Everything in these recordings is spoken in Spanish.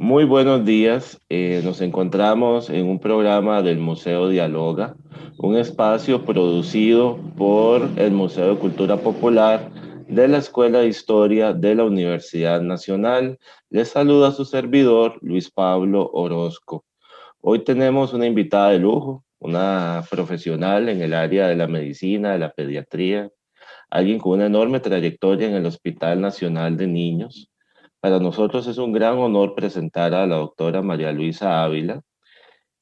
Muy buenos días. Nos encontramos en un programa del Museo Dialoga, un espacio producido por el Museo de Cultura Popular de la Escuela de Historia de la Universidad Nacional. Les saluda su servidor, Luis Pablo Orozco. Hoy tenemos una invitada de lujo, una profesional en el área de la medicina, de la pediatría, alguien con una enorme trayectoria en el Hospital Nacional de Niños. Para nosotros es un gran honor presentar a la doctora María Luisa Ávila.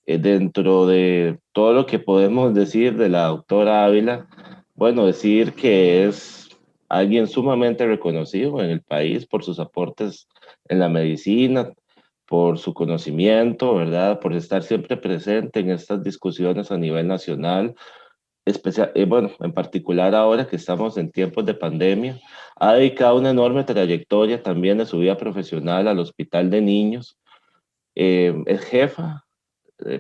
Dentro de todo lo que podemos decir de la doctora Ávila, bueno, decir que es alguien sumamente reconocido en el país por sus aportes en la medicina, por su conocimiento, ¿verdad? Por estar siempre presente en estas discusiones a nivel nacional, bueno, en particular ahora que estamos en tiempos de pandemia, ha dedicado una enorme trayectoria también de su vida profesional al Hospital de Niños. Es jefa,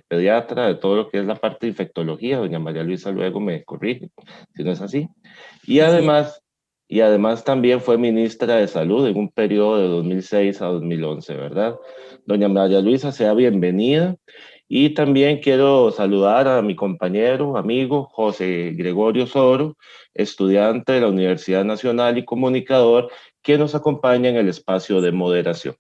pediatra de todo lo que es la parte de infectología. Doña María Luisa luego me corrige si no es así. Y Así es. además, y además también fue ministra de Salud en un periodo de 2006 a 2011, ¿verdad? Doña María Luisa, sea bienvenida. Y también quiero saludar a mi compañero, amigo José Gregorio Soro, estudiante de la Universidad Nacional y comunicador, que nos acompaña en el espacio de moderación.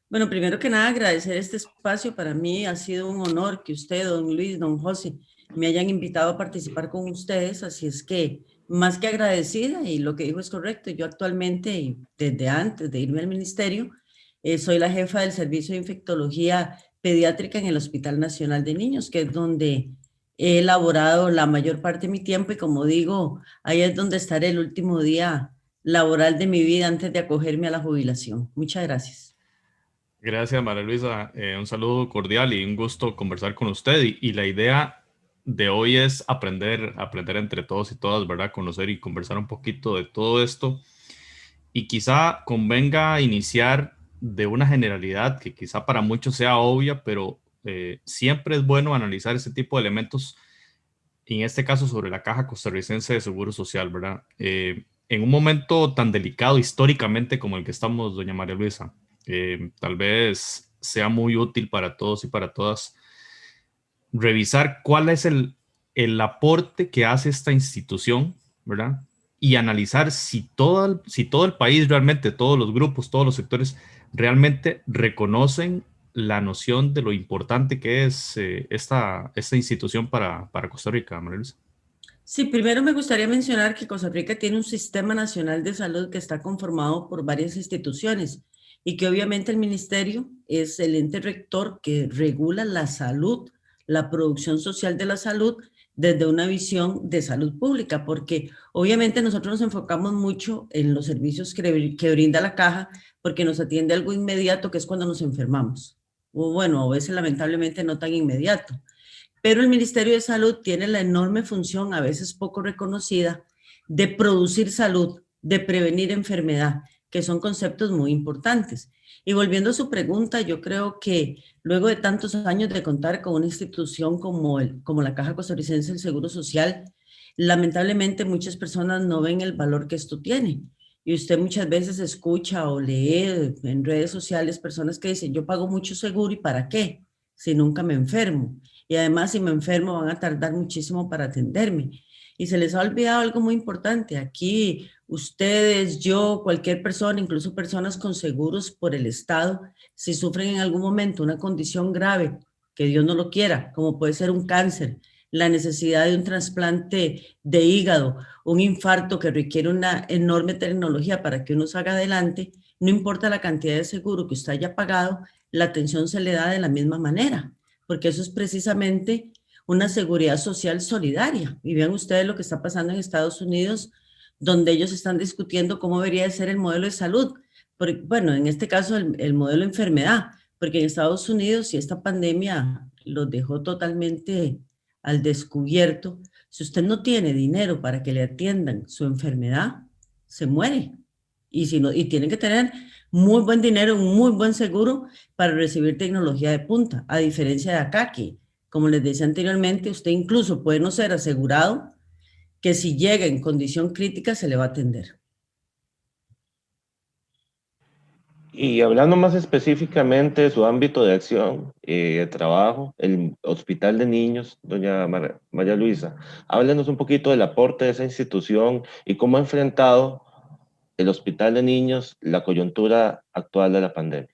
Bueno, primero que nada, agradecer este espacio. Para mí ha sido un honor que usted, don Luis, don José, me hayan invitado a participar con ustedes. Así es que, más que agradecida, y lo que dijo es correcto, yo actualmente, y desde antes de irme al ministerio, soy la jefa del Servicio de Infectología Pediátrica en el Hospital Nacional de Niños, que es donde he elaborado la mayor parte de mi tiempo y como digo, ahí es donde estaré el último día laboral de mi vida antes de acogerme a la jubilación. Muchas gracias. Gracias, María Luisa. Un saludo cordial y un gusto conversar con usted. Y la idea de hoy es aprender entre todos y todas, ¿verdad? Conocer y conversar un poquito de todo esto. Y quizá convenga iniciar de una generalidad que quizá para muchos sea obvia, pero siempre es bueno analizar ese tipo de elementos, en este caso sobre la Caja Costarricense de Seguro Social, ¿verdad? En un momento tan delicado históricamente como el que estamos, doña María Luisa, tal vez sea muy útil para todos y para todas revisar cuál es el aporte que hace esta institución, ¿verdad? Y analizar si todo el país realmente, todos los grupos, todos los sectores realmente reconocen la noción de lo importante que es esta institución para Costa Rica, María Luisa. Sí, primero me gustaría mencionar que Costa Rica tiene un sistema nacional de salud que está conformado por varias instituciones y que obviamente el ministerio es el ente rector que regula la salud, la producción social de la salud desde una visión de salud pública, porque obviamente nosotros nos enfocamos mucho en los servicios que brinda la caja porque nos atiende algo inmediato que es cuando nos enfermamos. O bueno, a veces lamentablemente no tan inmediato, pero el Ministerio de Salud tiene la enorme función, a veces poco reconocida, de producir salud, de prevenir enfermedad, que son conceptos muy importantes. Y volviendo a su pregunta, yo creo que luego de tantos años de contar con una institución como la Caja Costarricense del Seguro Social, lamentablemente muchas personas no ven el valor que esto tiene. Y usted muchas veces escucha o lee en redes sociales personas que dicen, yo pago mucho seguro y ¿para qué? Si nunca me enfermo. Y además, si me enfermo, van a tardar muchísimo para atenderme. Y se les ha olvidado algo muy importante. Aquí, ustedes, yo, cualquier persona, incluso personas con seguros por el Estado, si sufren en algún momento una condición grave, que Dios no lo quiera, como puede ser un cáncer, la necesidad de un trasplante de hígado, un infarto que requiere una enorme tecnología para que uno salga adelante, no importa la cantidad de seguro que usted haya pagado, la atención se le da de la misma manera, porque eso es precisamente una seguridad social solidaria. Y vean ustedes lo que está pasando en Estados Unidos, donde ellos están discutiendo cómo debería de ser el modelo de salud. Porque, bueno, en este caso el modelo de enfermedad, porque en Estados Unidos, si esta pandemia los dejó totalmente al descubierto, si usted no tiene dinero para que le atiendan su enfermedad, se muere. Y, si no, y tienen que tener muy buen dinero, un muy buen seguro para recibir tecnología de punta, a diferencia de acá que, como les decía anteriormente, usted incluso puede no ser asegurado que si llega en condición crítica se le va a atender. Y hablando más específicamente de su ámbito de acción, de trabajo, el Hospital de Niños, doña María Luisa, háblenos un poquito del aporte de esa institución y cómo ha enfrentado el Hospital de Niños la coyuntura actual de la pandemia.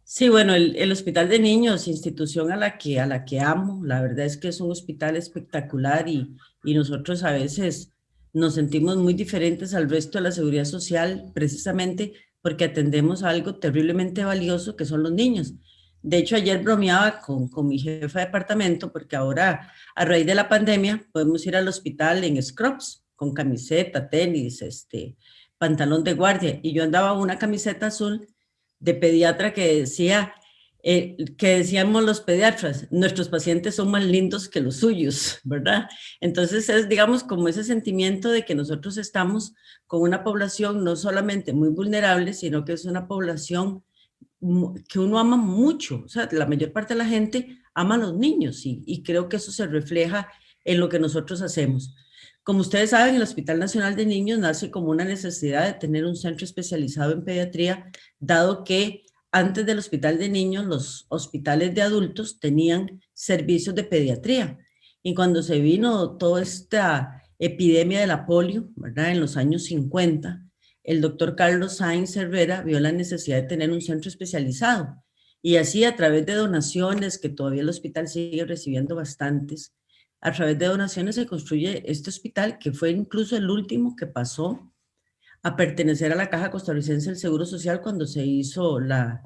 Sí, bueno, el Hospital de Niños, institución a la que amo, la verdad es que es un hospital espectacular y nosotros a veces nos sentimos muy diferentes al resto de la seguridad social precisamente porque atendemos a algo terriblemente valioso que son los niños. De hecho, ayer bromeaba con mi jefa de departamento porque ahora, a raíz de la pandemia, podemos ir al hospital en scrubs, con camiseta, tenis, pantalón de guardia, y yo andaba una camiseta azul de pediatra que decíamos los pediatras, nuestros pacientes son más lindos que los suyos, ¿verdad? Entonces es, digamos, como ese sentimiento de que nosotros estamos con una población no solamente muy vulnerable, sino que es una población que uno ama mucho. O sea, la mayor parte de la gente ama a los niños y creo que eso se refleja en lo que nosotros hacemos. Como ustedes saben, el Hospital Nacional de Niños nace como una necesidad de tener un centro especializado en pediatría, dado que antes del Hospital de Niños, los hospitales de adultos tenían servicios de pediatría. Y cuando se vino toda esta epidemia de la polio, ¿verdad? En los años 50, el doctor Carlos Sainz Herrera vio la necesidad de tener un centro especializado. Y así, a través de donaciones, que todavía el hospital sigue recibiendo bastantes, a través de donaciones se construye este hospital, que fue incluso el último que pasó a pertenecer a la Caja Costarricense del Seguro Social cuando se hizo la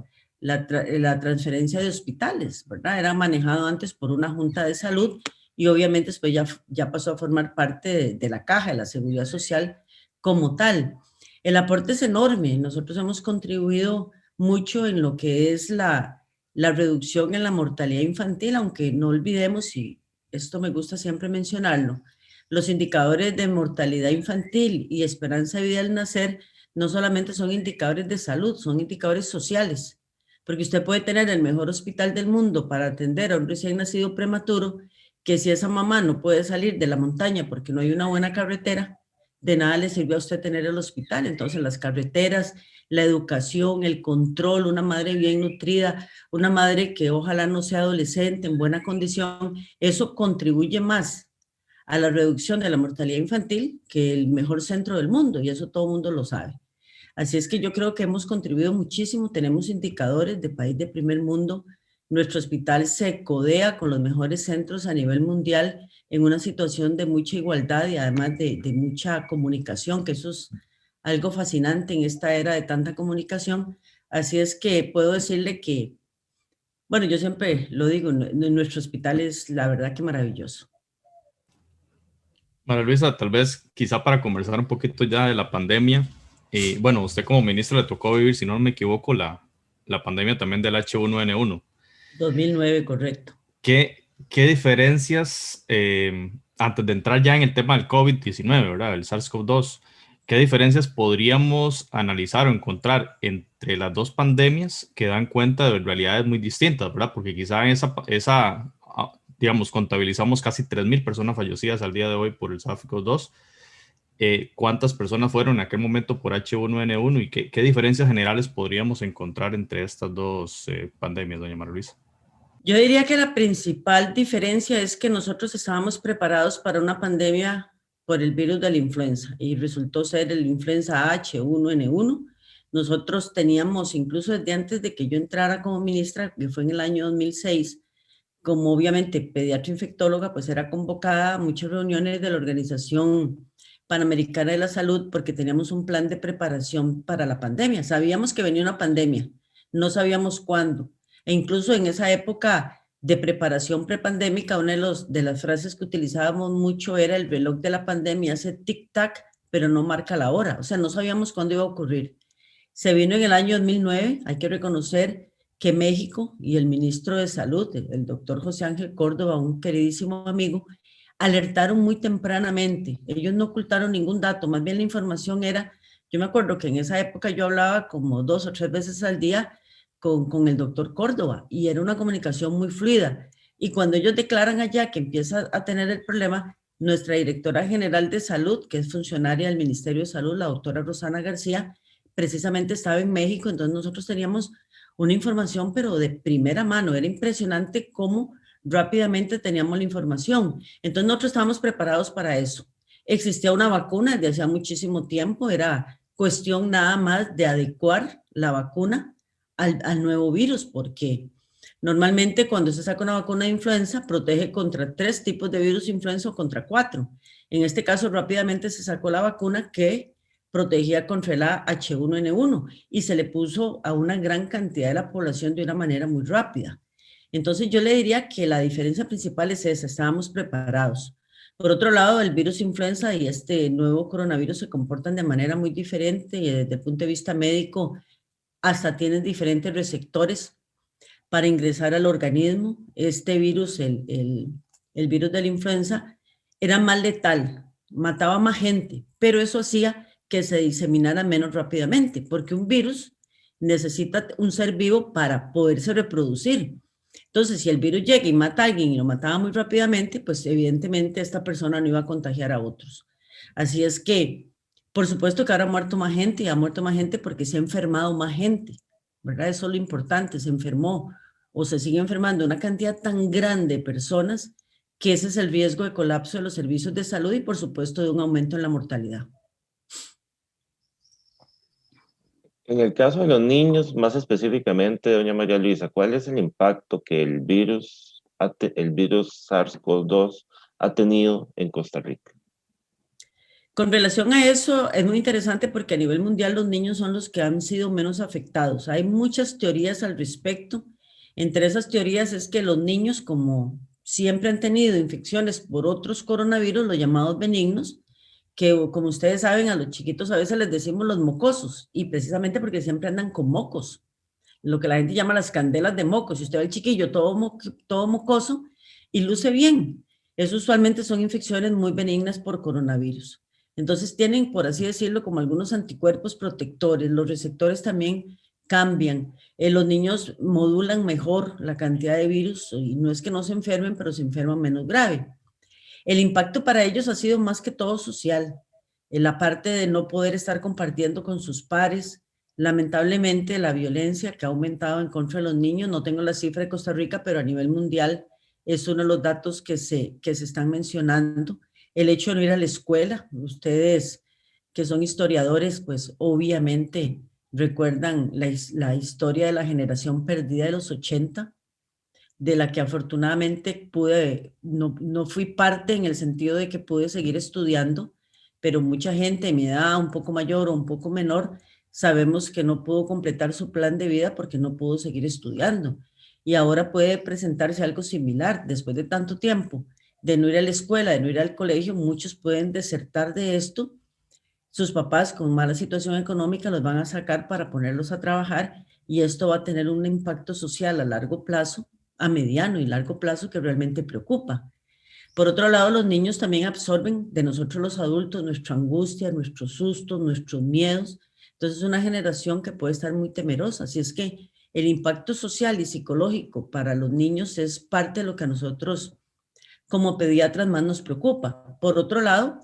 transferencia de hospitales, ¿verdad? Era manejado antes por una junta de salud y obviamente después ya pasó a formar parte de la Caja, de la Seguridad Social como tal. El aporte es enorme. Nosotros hemos contribuido mucho en lo que es la reducción en la mortalidad infantil, aunque no olvidemos, y esto me gusta siempre mencionarlo, los indicadores de mortalidad infantil y esperanza de vida al nacer no solamente son indicadores de salud, son indicadores sociales, porque usted puede tener el mejor hospital del mundo para atender a un recién nacido prematuro, que si esa mamá no puede salir de la montaña porque no hay una buena carretera, de nada le sirve a usted tener el hospital. Entonces las carreteras, la educación, el control, una madre bien nutrida, una madre que ojalá no sea adolescente, en buena condición, eso contribuye más a la reducción de la mortalidad infantil que el mejor centro del mundo, y eso todo el mundo lo sabe. Así es que yo creo que hemos contribuido muchísimo, tenemos indicadores de país de primer mundo, nuestro hospital se codea con los mejores centros a nivel mundial en una situación de mucha igualdad y además de mucha comunicación, que eso es algo fascinante en esta era de tanta comunicación. Así es que puedo decirle que, bueno, yo siempre lo digo, nuestro hospital es la verdad que maravilloso. María Luisa, tal vez quizá para conversar un poquito ya de la pandemia, bueno, usted como ministra le tocó vivir, si no me equivoco, la pandemia también del H1N1. 2009, correcto. ¿Qué diferencias, antes de entrar ya en el tema del COVID-19, ¿verdad? El SARS-CoV-2, qué diferencias podríamos analizar o encontrar entre las dos pandemias que dan cuenta de realidades muy distintas, ¿verdad? Porque quizá en digamos, contabilizamos casi 3.000 personas fallecidas al día de hoy por el SARS-CoV-2. ¿Cuántas personas fueron en aquel momento por H1N1 y qué diferencias generales podríamos encontrar entre estas dos pandemias, doña María Luisa? Yo diría que la principal diferencia es que nosotros estábamos preparados para una pandemia por el virus de la influenza y resultó ser el influenza H1N1. Nosotros teníamos, incluso desde antes de que yo entrara como ministra, que fue en el año 2006, como obviamente pediatra infectóloga, pues era convocada a muchas reuniones de la Organización Panamericana de la Salud porque teníamos un plan de preparación para la pandemia. Sabíamos que venía una pandemia, no sabíamos cuándo. E incluso en esa época de preparación prepandémica, una de las frases que utilizábamos mucho era el reloj de la pandemia hace tic-tac, pero no marca la hora. O sea, no sabíamos cuándo iba a ocurrir. Se vino en el año 2009, hay que reconocer que México y el ministro de Salud, el doctor José Ángel Córdoba, un queridísimo amigo, alertaron muy tempranamente. Ellos no ocultaron ningún dato, más bien la información era, yo me acuerdo que en esa época yo hablaba como 2 o 3 veces al día con el doctor Córdoba y era una comunicación muy fluida. Y cuando ellos declaran allá que empieza a tener el problema, nuestra directora general de salud, que es funcionaria del Ministerio de Salud, la doctora Rosana García, precisamente estaba en México, entonces nosotros teníamos una información, pero de primera mano. Era impresionante cómo rápidamente teníamos la información. Entonces nosotros estábamos preparados para eso. Existía una vacuna desde hacía muchísimo tiempo, era cuestión nada más de adecuar la vacuna al nuevo virus, porque normalmente cuando se saca una vacuna de influenza protege contra 3 tipos de virus influenza o contra 4. En este caso rápidamente se sacó la vacuna que protegía contra la H1N1 y se le puso a una gran cantidad de la población de una manera muy rápida. Entonces yo le diría que la diferencia principal es esa, estábamos preparados. Por otro lado, el virus influenza y este nuevo coronavirus se comportan de manera muy diferente y desde el punto de vista médico hasta tienen diferentes receptores para ingresar al organismo. Este virus, el virus de la influenza, era más letal, mataba más gente, pero eso hacía que se diseminara menos rápidamente, porque un virus necesita un ser vivo para poderse reproducir. Entonces, si el virus llega y mata a alguien y lo mataba muy rápidamente, pues evidentemente esta persona no iba a contagiar a otros. Así es que, por supuesto que ahora ha muerto más gente y ha muerto más gente porque se ha enfermado más gente, ¿verdad? Eso es lo importante, se enfermó o se sigue enfermando una cantidad tan grande de personas que ese es el riesgo de colapso de los servicios de salud y, por supuesto, de un aumento en la mortalidad. En el caso de los niños, más específicamente, doña María Luisa, ¿cuál es el impacto que el virus SARS-CoV-2 ha tenido en Costa Rica? Con relación a eso, es muy interesante porque a nivel mundial los niños son los que han sido menos afectados. Hay muchas teorías al respecto. Entre esas teorías es que los niños, como siempre han tenido infecciones por otros coronavirus, los llamados benignos, que como ustedes saben, a los chiquitos a veces les decimos los mocosos, y precisamente porque siempre andan con mocos, lo que la gente llama las candelas de mocos. Si usted ve al chiquillo todo mocoso y luce bien, eso usualmente son infecciones muy benignas por coronavirus. Entonces tienen, por así decirlo, como algunos anticuerpos protectores. Los receptores también cambian. Los niños modulan mejor la cantidad de virus y no es que no se enfermen, pero se enferman menos grave. El impacto para ellos ha sido más que todo social. En la parte de no poder estar compartiendo con sus pares, lamentablemente la violencia que ha aumentado en contra de los niños, no tengo la cifra de Costa Rica, pero a nivel mundial es uno de los datos que se están mencionando. El hecho de no ir a la escuela, ustedes que son historiadores, pues obviamente recuerdan la historia de la generación perdida de los 80, de la que afortunadamente no fui parte en el sentido de que pude seguir estudiando, pero mucha gente de mi edad, un poco mayor o un poco menor, sabemos que no pudo completar su plan de vida porque no pudo seguir estudiando. Y ahora puede presentarse algo similar después de tanto tiempo de no ir a la escuela, de no ir al colegio. Muchos pueden desertar de esto. Sus papás con mala situación económica los van a sacar para ponerlos a trabajar y esto va a tener un impacto social a largo plazo, a mediano y largo plazo que realmente preocupa. Por otro lado, los niños también absorben de nosotros los adultos nuestra angustia, nuestros sustos, nuestros miedos. Entonces es una generación que puede estar muy temerosa. Así es que el impacto social y psicológico para los niños es parte de lo que a nosotros como pediatras más nos preocupa. Por otro lado,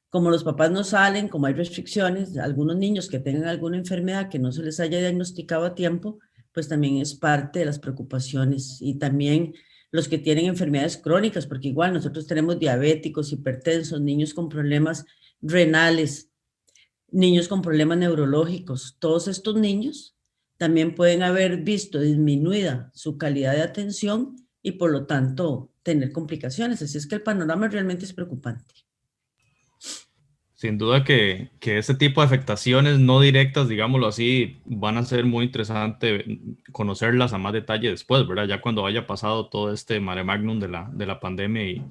como los papás no salen, como hay restricciones, algunos niños que tengan alguna enfermedad que no se les haya diagnosticado a tiempo, pues también es parte de las preocupaciones. Y también los que tienen enfermedades crónicas, porque igual nosotros tenemos diabéticos, hipertensos, niños con problemas renales, niños con problemas neurológicos. Todos estos niños también pueden haber visto disminuida su calidad de atención y por lo tanto tener complicaciones. Así es que el panorama realmente es preocupante. Sin duda que ese tipo de afectaciones no directas, digámoslo así, van a ser muy interesante conocerlas a más detalle después, ¿verdad? Ya cuando haya pasado todo este mare magnum de la pandemia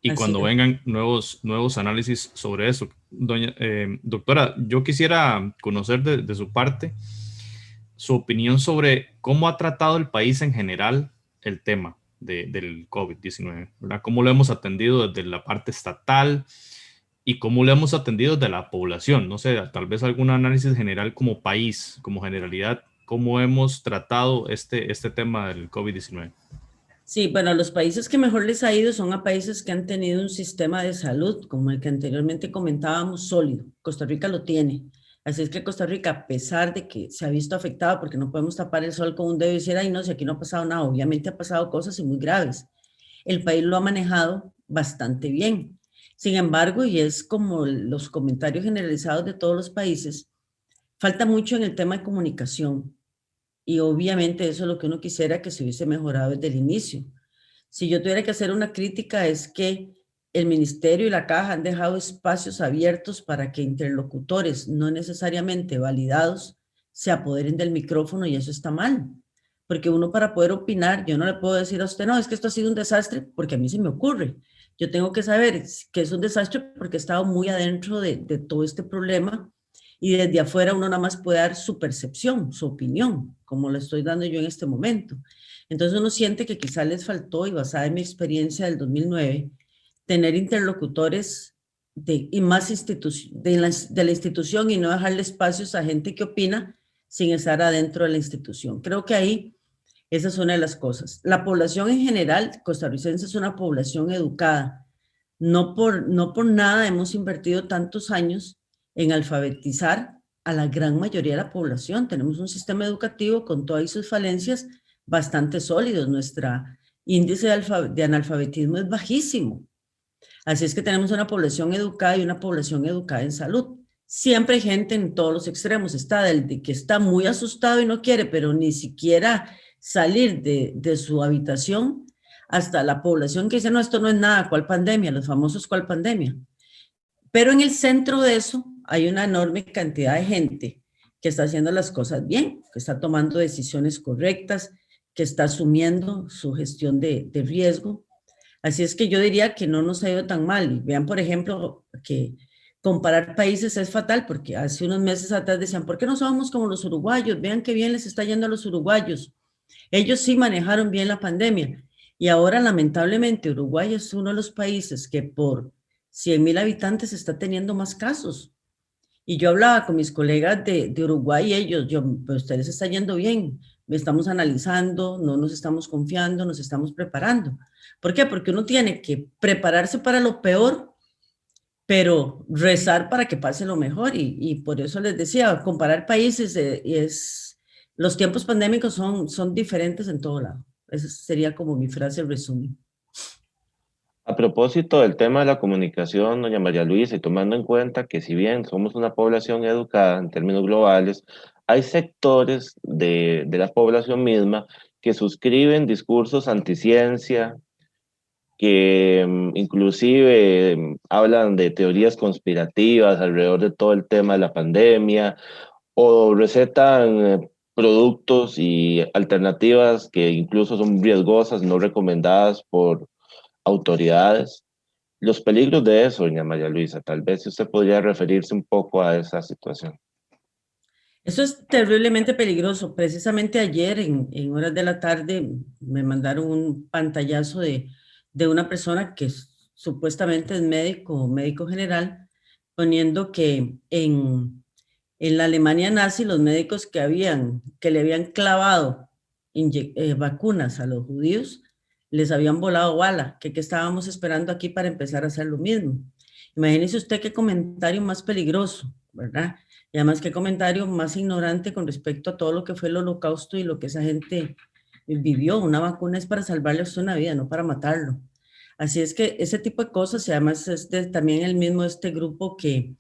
y cuando vengan nuevos análisis sobre eso. Doctora, yo quisiera conocer de su parte su opinión sobre cómo ha tratado el país en general el tema del COVID-19, ¿verdad? Cómo lo hemos atendido desde la parte estatal y cómo lo hemos atendido desde la población. No sé, tal vez algún análisis general como país, como generalidad, cómo hemos tratado este tema del COVID-19. Sí, bueno, los países que mejor les ha ido son a países que han tenido un sistema de salud, como el que anteriormente comentábamos, sólido. Costa Rica lo tiene. Así es que Costa Rica, a pesar de que se ha visto afectado, porque no podemos tapar el sol con un dedo y decir, ay no, si aquí no ha pasado nada, obviamente ha pasado cosas y muy graves. El país lo ha manejado bastante bien. Sin embargo, y es como los comentarios generalizados de todos los países, falta mucho en el tema de comunicación. Y obviamente eso es lo que uno quisiera que se hubiese mejorado desde el inicio. Si yo tuviera que hacer una crítica es que el ministerio y la caja han dejado espacios abiertos para que interlocutores no necesariamente validados se apoderen del micrófono y eso está mal. Porque uno para poder opinar, yo no le puedo decir a usted, no, es que esto ha sido un desastre, porque a mí se me ocurre. Yo tengo que saber que es un desastre porque he estado muy adentro de todo este problema y desde afuera uno nada más puede dar su percepción, su opinión, como lo estoy dando yo en este momento. Entonces uno siente que quizás les faltó, y basada en mi experiencia del 2009, tener interlocutores y más de la institución y no dejarle espacios a gente que opina sin estar adentro de la institución. Creo que ahí esa es una de las cosas. La población en general costarricense es una población educada. No por nada hemos invertido tantos años en alfabetizar a la gran mayoría de la población. Tenemos un sistema educativo con todas sus falencias bastante sólidos. Nuestro índice de analfabetismo es bajísimo. Así es que tenemos una población educada y una población educada en salud. Siempre hay gente en todos los extremos. Está del de que está muy asustado y no quiere, pero ni siquiera salir de su habitación, hasta la población que dice, no, esto no es nada, ¿cuál pandemia? Los famosos, ¿cuál pandemia? Pero en el centro de eso hay una enorme cantidad de gente que está haciendo las cosas bien, que está tomando decisiones correctas, que está asumiendo su gestión de riesgo. Así es que yo diría que no nos ha ido tan mal. Y vean, por ejemplo, que comparar países es fatal, porque hace unos meses atrás decían, ¿por qué no somos como los uruguayos? Vean qué bien les está yendo a los uruguayos. Ellos sí manejaron bien la pandemia. Y ahora, lamentablemente, Uruguay es uno de los países que por 100,000 habitantes está teniendo más casos. Y yo hablaba con mis colegas de Uruguay y ellos, pues ustedes están yendo bien, estamos analizando, no nos estamos confiando, nos estamos preparando. ¿Por qué? Porque uno tiene que prepararse para lo peor, pero rezar para que pase lo mejor. Y por eso les decía, comparar países los tiempos pandémicos son diferentes en todo lado. Esa sería como mi frase resumen. A propósito del tema de la comunicación, doña María Luisa, y tomando en cuenta que si bien somos una población educada en términos globales, hay sectores de la población misma que suscriben discursos anticiencia, que inclusive hablan de teorías conspirativas alrededor de todo el tema de la pandemia, o recetan productos y alternativas que incluso son riesgosas, no recomendadas por autoridades. Los peligros de eso, doña María Luisa, tal vez usted podría referirse un poco a esa situación. Eso es terriblemente peligroso. Precisamente ayer, en horas de la tarde, me mandaron un pantallazo de una persona que supuestamente es médico general, poniendo que en la Alemania nazi los médicos que le habían clavado vacunas a los judíos, les habían volado bala, que estábamos esperando aquí para empezar a hacer lo mismo. Imagínese usted qué comentario más peligroso, ¿verdad? Y además qué comentario más ignorante con respecto a todo lo que fue el holocausto y lo que esa gente vivió. Una vacuna es para salvarle a usted una vida, no para matarlo. Así es que ese tipo de cosas, y además es también el mismo grupo que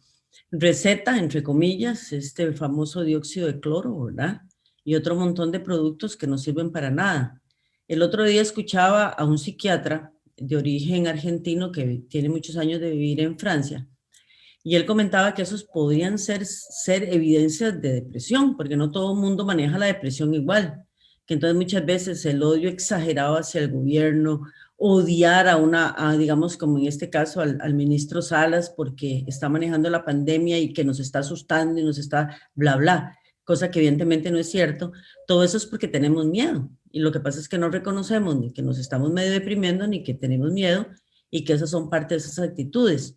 receta, entre comillas, este famoso dióxido de cloro, ¿verdad? Y otro montón de productos que no sirven para nada. El otro día escuchaba a un psiquiatra de origen argentino que tiene muchos años de vivir en Francia, y él comentaba que esos podrían ser evidencias de depresión, porque no todo el mundo maneja la depresión igual, que entonces muchas veces el odio exagerado hacia el gobierno, odiar digamos, como en este caso, al ministro Salas porque está manejando la pandemia y que nos está asustando y nos está bla, bla, cosa que evidentemente no es cierto. Todo eso es porque tenemos miedo. Y lo que pasa es que no reconocemos ni que nos estamos medio deprimiendo, ni que tenemos miedo, y que esas son parte de esas actitudes.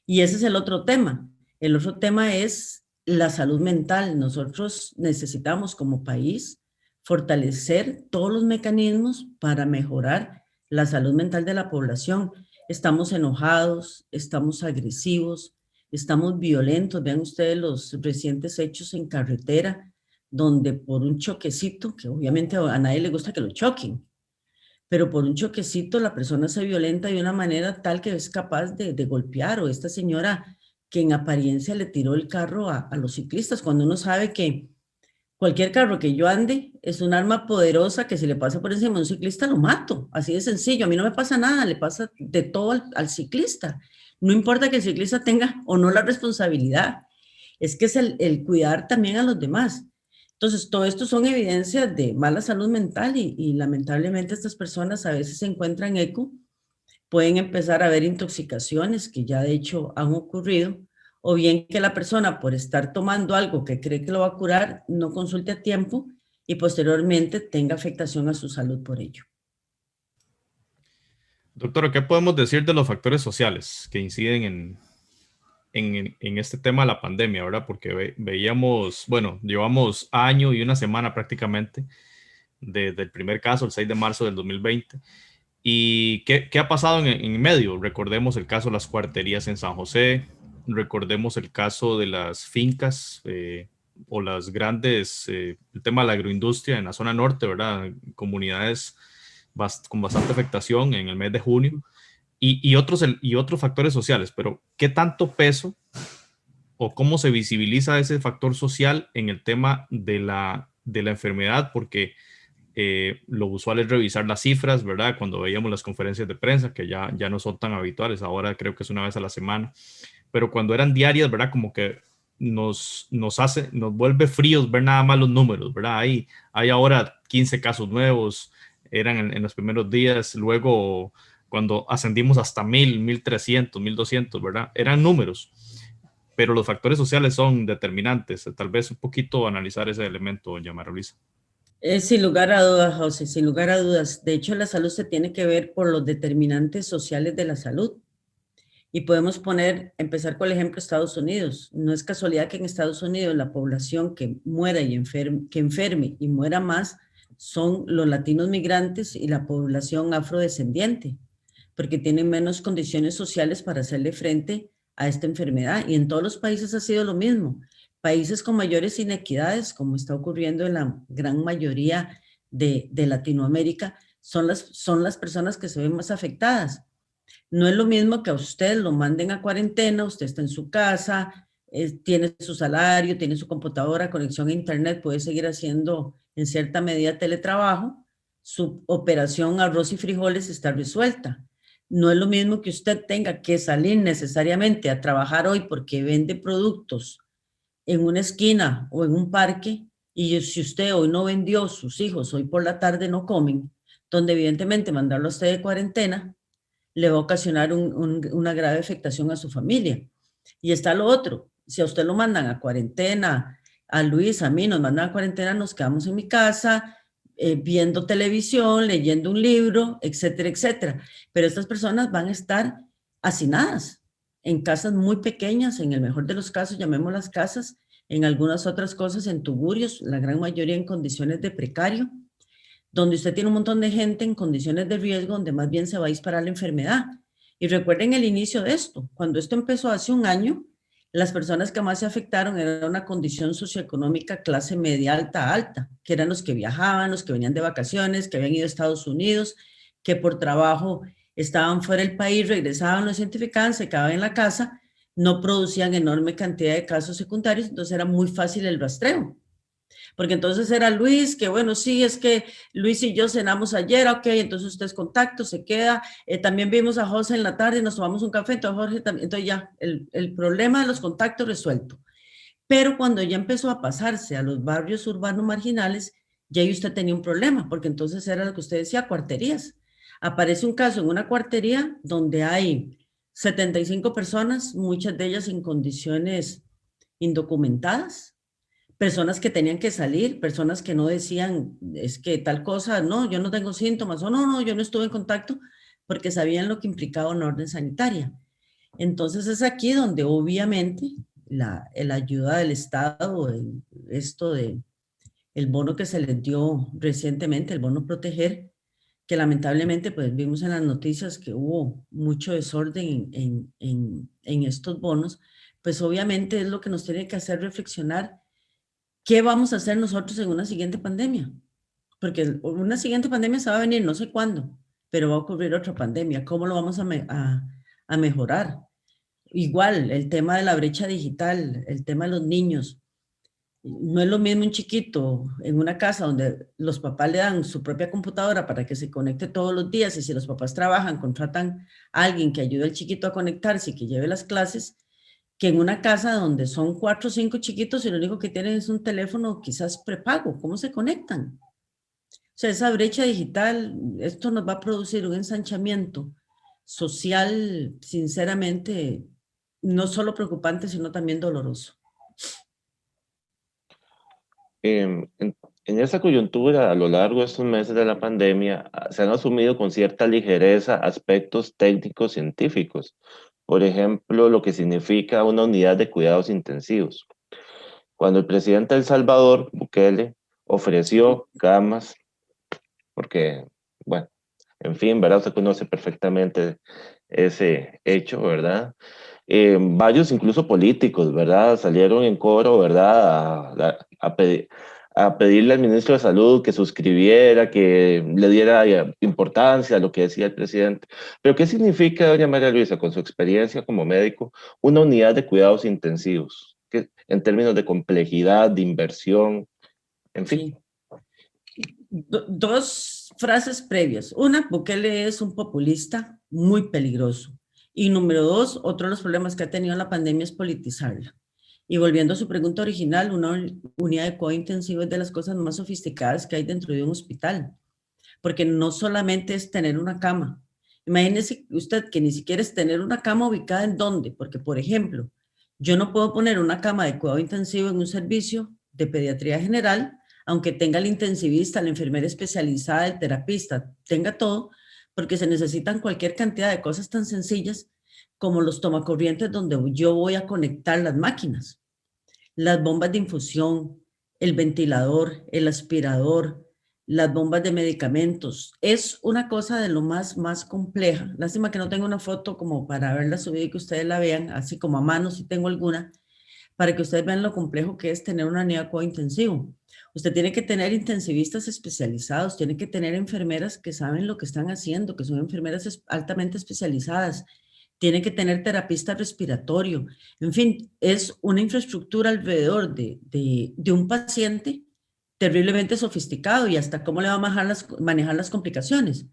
Y ese es el otro tema. El otro tema es la salud mental. Nosotros necesitamos como país fortalecer todos los mecanismos para mejorar la salud mental de la población. Estamos enojados, estamos agresivos, estamos violentos. Vean ustedes los recientes hechos en carretera, donde por un choquecito, que obviamente a nadie le gusta que lo choquen, pero por un choquecito la persona se violenta de una manera tal que es capaz de golpear, o esta señora que en apariencia le tiró el carro a los ciclistas, cuando uno sabe que cualquier carro que yo ande es un arma poderosa que si le pasa por encima a un ciclista lo mato, así de sencillo. A mí no me pasa nada, le pasa de todo al ciclista. No importa que el ciclista tenga o no la responsabilidad, es que es el cuidar también a los demás. Entonces, todo esto son evidencias de mala salud mental y lamentablemente estas personas a veces se encuentran eco, pueden empezar a haber intoxicaciones que ya de hecho han ocurrido, o bien que la persona por estar tomando algo que cree que lo va a curar no consulte a tiempo y posteriormente tenga afectación a su salud por ello. Doctora, ¿qué podemos decir de los factores sociales que inciden en este tema de la pandemia, ¿verdad? Porque veíamos, bueno, llevamos año y una semana prácticamente desde el primer caso, el 6 de marzo del 2020. ¿Y qué ha pasado en medio? Recordemos el caso de las cuarterías en San José, recordemos el caso de las fincas o las grandes, el tema de la agroindustria en la zona norte, ¿verdad? Comunidades con bastante afectación en el mes de junio y otros factores sociales, pero ¿qué tanto peso o cómo se visibiliza ese factor social en el tema de la enfermedad? Porque lo usual es revisar las cifras, ¿verdad? Cuando veíamos las conferencias de prensa, que ya no son tan habituales, ahora creo que es una vez a la semana, pero cuando eran diarias, ¿verdad? Como que nos vuelve fríos ver nada más los números, ¿verdad? Hay ahora 15 casos nuevos, eran en los primeros días, luego cuando ascendimos hasta 1000, 1300, 1200, ¿verdad? Eran números, pero los factores sociales son determinantes. Tal vez un poquito analizar ese elemento, doña María Luisa. Sin lugar a dudas, José, sin lugar a dudas. De hecho, la salud se tiene que ver por los determinantes sociales de la salud. Y podemos empezar con el ejemplo de Estados Unidos. No es casualidad que en Estados Unidos la población que muera y enferme y muera más son los latinos migrantes y la población afrodescendiente, porque tienen menos condiciones sociales para hacerle frente a esta enfermedad. Y en todos los países ha sido lo mismo. Países con mayores inequidades, como está ocurriendo en la gran mayoría de Latinoamérica, son las personas que se ven más afectadas. No es lo mismo que a usted lo manden a cuarentena, usted está en su casa, tiene su salario, tiene su computadora, conexión a internet, puede seguir haciendo en cierta medida teletrabajo, su operación arroz y frijoles está resuelta. No es lo mismo que usted tenga que salir necesariamente a trabajar hoy porque vende productos en una esquina o en un parque, y si usted hoy no vendió, sus hijos hoy por la tarde no comen, donde evidentemente mandarlo a usted de cuarentena le va a ocasionar una grave afectación a su familia. Y está lo otro, si a usted lo mandan a cuarentena, a Luis, a mí nos mandan a cuarentena, nos quedamos en mi casa, viendo televisión, leyendo un libro, etcétera, etcétera. Pero estas personas van a estar hacinadas en casas muy pequeñas, en el mejor de los casos, llamémoslas casas, en algunas otras cosas en tugurios, la gran mayoría en condiciones de precario, donde usted tiene un montón de gente en condiciones de riesgo, donde más bien se va a disparar la enfermedad. Y recuerden el inicio de esto. Cuando esto empezó hace un año, las personas que más se afectaron eran una condición socioeconómica clase media alta, alta, que eran los que viajaban, los que venían de vacaciones, que habían ido a Estados Unidos, que por trabajo estaban fuera del país, regresaban, lo identificaban, se quedaban en la casa, no producían enorme cantidad de casos secundarios, entonces era muy fácil el rastreo. Porque entonces era Luis, que bueno, sí, es que Luis y yo cenamos ayer, ok, entonces usted es contacto, se queda. También vimos a José en la tarde, nos tomamos un café, entonces Jorge también, entonces ya, el problema de los contactos resuelto. Pero cuando ya empezó a pasarse a los barrios urbanos marginales, ya ahí usted tenía un problema, porque entonces era lo que usted decía, cuarterías. Aparece un caso en una cuartería donde hay 75 personas, muchas de ellas en condiciones indocumentadas, personas que tenían que salir, personas que no decían, es que tal cosa, no, yo no tengo síntomas, o no, yo no estuve en contacto, porque sabían lo que implicaba una orden sanitaria. Entonces es aquí donde obviamente la ayuda del Estado, esto de el bono que se les dio recientemente, el bono proteger, que lamentablemente pues vimos en las noticias que hubo mucho desorden en estos bonos, pues obviamente es lo que nos tiene que hacer reflexionar qué vamos a hacer nosotros en una siguiente pandemia. Porque una siguiente pandemia se va a venir, no sé cuándo, pero va a ocurrir otra pandemia. ¿Cómo lo vamos a mejorar? Igual, el tema de la brecha digital, el tema de los niños. No es lo mismo un chiquito en una casa donde los papás le dan su propia computadora para que se conecte todos los días, y si los papás trabajan, contratan a alguien que ayude al chiquito a conectarse y que lleve las clases, que en una casa donde son 4 o 5 chiquitos y lo único que tienen es un teléfono quizás prepago. ¿Cómo se conectan? O sea, esa brecha digital, esto nos va a producir un ensanchamiento social, sinceramente, no solo preocupante, sino también doloroso. En esa coyuntura, a lo largo de estos meses de la pandemia, se han asumido con cierta ligereza aspectos técnicos científicos. Por ejemplo, lo que significa una unidad de cuidados intensivos. Cuando el presidente de El Salvador, Bukele, ofreció camas, porque, bueno, en fin, ¿verdad? Usted conoce perfectamente ese hecho, ¿verdad? Varios, incluso políticos, ¿verdad? Salieron en coro, ¿verdad? A pedirle al ministro de Salud que suscribiera, que le diera importancia a lo que decía el presidente. Pero ¿qué significa, doña María Luisa, con su experiencia como médico, una unidad de cuidados intensivos? En términos de complejidad, de inversión, en fin. Sí. Dos frases previas. Una, Bukele es un populista muy peligroso. Y número dos, otro de los problemas que ha tenido la pandemia es politizarla. Y volviendo a su pregunta original, una unidad de cuidado intensivo es de las cosas más sofisticadas que hay dentro de un hospital, porque no solamente es tener una cama. Imagínese usted que ni siquiera es tener una cama ubicada en dónde, porque por ejemplo, yo no puedo poner una cama de cuidado intensivo en un servicio de pediatría general, aunque tenga el intensivista, la enfermera especializada, el terapista, tenga todo, porque se necesitan cualquier cantidad de cosas tan sencillas como los tomacorrientes donde yo voy a conectar las máquinas, las bombas de infusión, el ventilador, el aspirador, las bombas de medicamentos. Es una cosa de lo más compleja. Lástima que no tengo una foto como para verla subida y que ustedes la vean, así como a mano si tengo alguna, para que ustedes vean lo complejo que es tener una unidad de cuidado intensivo. Usted tiene que tener intensivistas especializados, tiene que tener enfermeras que saben lo que están haciendo, que son enfermeras altamente especializadas, tiene que tener terapista respiratorio. En fin, es una infraestructura alrededor de un paciente terriblemente sofisticado, y hasta cómo le va a manejar las complicaciones.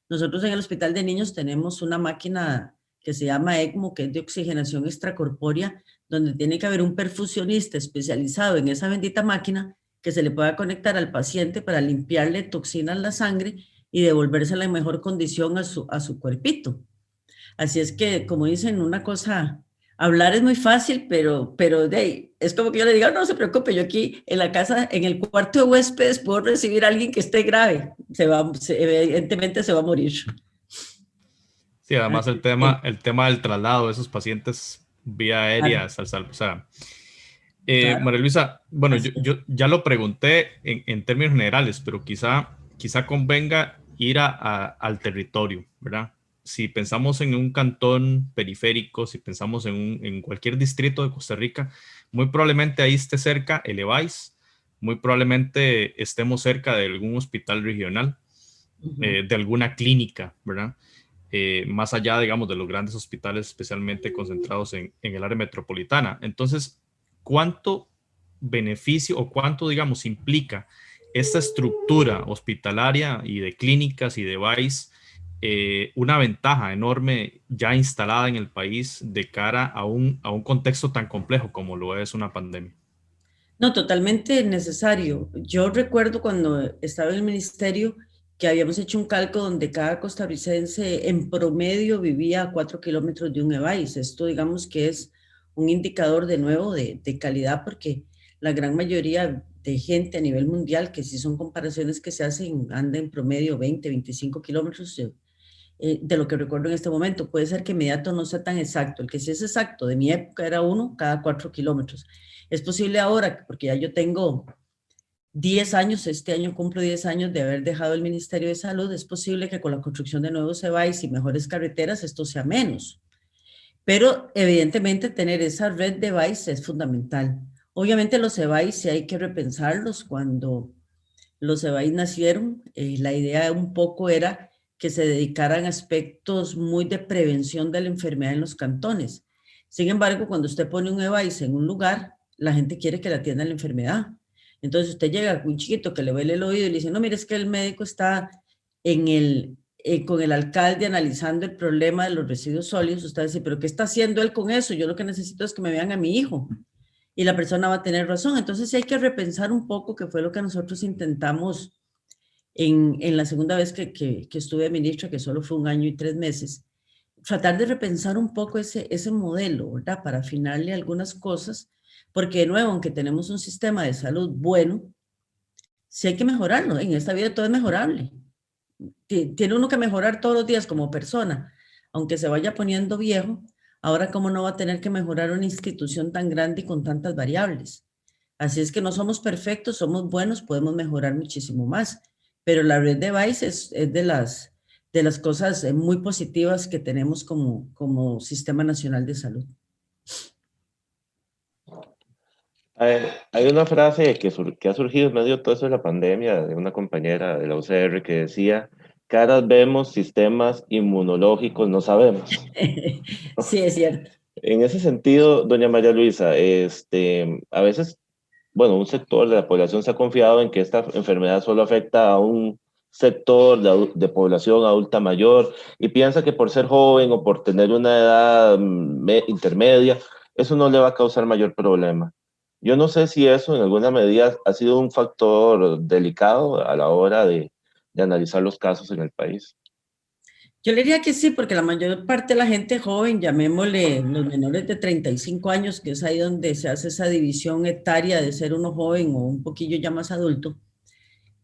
Nosotros en el Hospital de Niños tenemos una máquina que se llama ECMO, que es de oxigenación extracorpórea, donde tiene que haber un perfusionista especializado en esa bendita máquina que se le pueda conectar al paciente para limpiarle toxinas en la sangre y devolvérsela en mejor condición a su cuerpito. Así es que, como dicen, una cosa, hablar es muy fácil, pero es como que yo le diga, no se preocupe, yo aquí en la casa, en el cuarto de huéspedes, puedo recibir a alguien que esté grave. Evidentemente se va a morir. Sí, además el tema del traslado de esos pacientes vía aérea, claro. O sea, claro. María Luisa, bueno, yo ya lo pregunté en términos generales, pero quizá convenga ir al territorio, ¿verdad? Si pensamos en un cantón periférico, si pensamos en cualquier distrito de Costa Rica, muy probablemente ahí esté cerca el EVAIS, muy probablemente estemos cerca de algún hospital regional, de alguna clínica, ¿verdad? Más allá, digamos, de los grandes hospitales especialmente concentrados en el área metropolitana. Entonces, ¿cuánto beneficio o cuánto, digamos, implica esta estructura hospitalaria y de clínicas y de EVAIS, una ventaja enorme ya instalada en el país de cara a un contexto tan complejo como lo es una pandemia? No, totalmente necesario. Yo recuerdo cuando estaba en el ministerio que habíamos hecho un cálculo donde cada costarricense en promedio vivía a 4 kilómetros de un EVAIS. Esto, digamos, que es un indicador de nuevo de calidad, porque la gran mayoría de gente a nivel mundial, que si son comparaciones que se hacen, anda en promedio 20, 25 kilómetros de lo que recuerdo en este momento. Puede ser que inmediato no sea tan exacto. El que sí es exacto de mi época era 1 cada 4 kilómetros. Es posible ahora, porque ya yo tengo 10 años, este año cumplo 10 años de haber dejado el Ministerio de Salud, es posible que con la construcción de nuevos EVAIS y mejores carreteras esto sea menos. Pero evidentemente tener esa red de EVAIS es fundamental. Obviamente los EVAIS sí hay que repensarlos. Cuando los EVAIS nacieron, la idea un poco era que se dedicaran a aspectos muy de prevención de la enfermedad en los cantones. Sin embargo, cuando usted pone un EVAIS en un lugar, la gente quiere que le atiendan la enfermedad. Entonces usted llega con un chiquito que le huele el oído y le dice, no, mire, es que el médico está con el alcalde analizando el problema de los residuos sólidos. Usted dice, pero ¿qué está haciendo él con eso? Yo lo que necesito es que me vean a mi hijo. Y la persona va a tener razón. Entonces hay que repensar un poco, que fue lo que nosotros intentamos en la segunda vez que estuve ministra, que solo fue 1 año y 3 meses, tratar de repensar un poco ese modelo, ¿verdad? Para afinarle algunas cosas, porque de nuevo, aunque tenemos un sistema de salud bueno, sí hay que mejorarlo. En esta vida todo es mejorable. Tiene uno que mejorar todos los días como persona, aunque se vaya poniendo viejo. Ahora, ¿cómo no va a tener que mejorar una institución tan grande y con tantas variables? Así es que no somos perfectos, somos buenos, podemos mejorar muchísimo más. Pero la red de VICE es de las cosas muy positivas que tenemos como Sistema Nacional de Salud. Hay una frase que ha surgido en medio de todo eso de la pandemia, de una compañera de la UCR que decía, caras vemos, sistemas inmunológicos no sabemos. Sí, es cierto. En ese sentido, doña María Luisa, a veces, bueno, un sector de la población se ha confiado en que esta enfermedad solo afecta a un sector de población adulta mayor y piensa que por ser joven o por tener una edad intermedia, eso no le va a causar mayor problema. Yo no sé si eso en alguna medida ha sido un factor delicado a la hora de analizar los casos en el país. Yo le diría que sí, porque la mayor parte de la gente joven, llamémosle los menores de 35 años, que es ahí donde se hace esa división etaria de ser uno joven o un poquillo ya más adulto,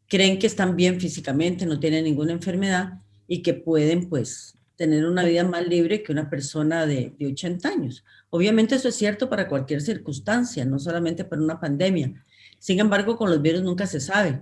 creen que están bien físicamente, no tienen ninguna enfermedad y que pueden pues tener una vida más libre que una persona de 80 años. Obviamente eso es cierto para cualquier circunstancia, no solamente para una pandemia. Sin embargo, con los virus nunca se sabe.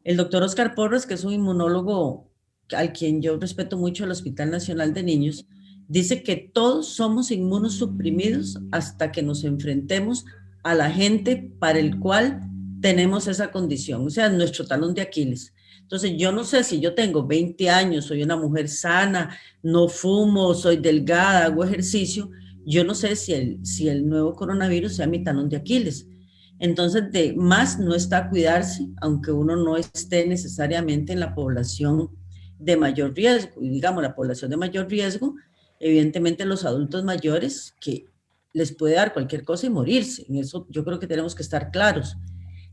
El doctor Oscar Porras, que es un inmunólogo al quien yo respeto mucho del Hospital Nacional de Niños, dice que todos somos inmunosuprimidos hasta que nos enfrentemos a la gente para el cual tenemos esa condición, o sea, nuestro talón de Aquiles. Entonces, yo no sé si yo tengo 20 años, soy una mujer sana, no fumo, soy delgada, hago ejercicio, yo no sé si el nuevo coronavirus sea mi talón de Aquiles. Entonces, de más no está cuidarse, aunque uno no esté necesariamente en la población de mayor riesgo. Y digamos, la población de mayor riesgo, evidentemente los adultos mayores, que les puede dar cualquier cosa y morirse. En eso yo creo que tenemos que estar claros.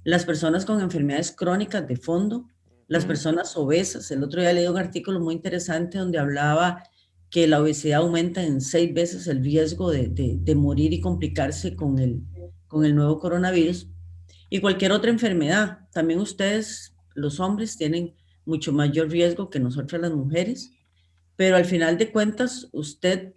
Las personas con enfermedades crónicas de fondo, las personas obesas. El otro día leí un artículo muy interesante donde hablaba que la obesidad aumenta en 6 veces el riesgo de morir y complicarse con el nuevo coronavirus. Y cualquier otra enfermedad. También ustedes, los hombres, tienen mucho mayor riesgo que nosotras las mujeres, pero al final de cuentas usted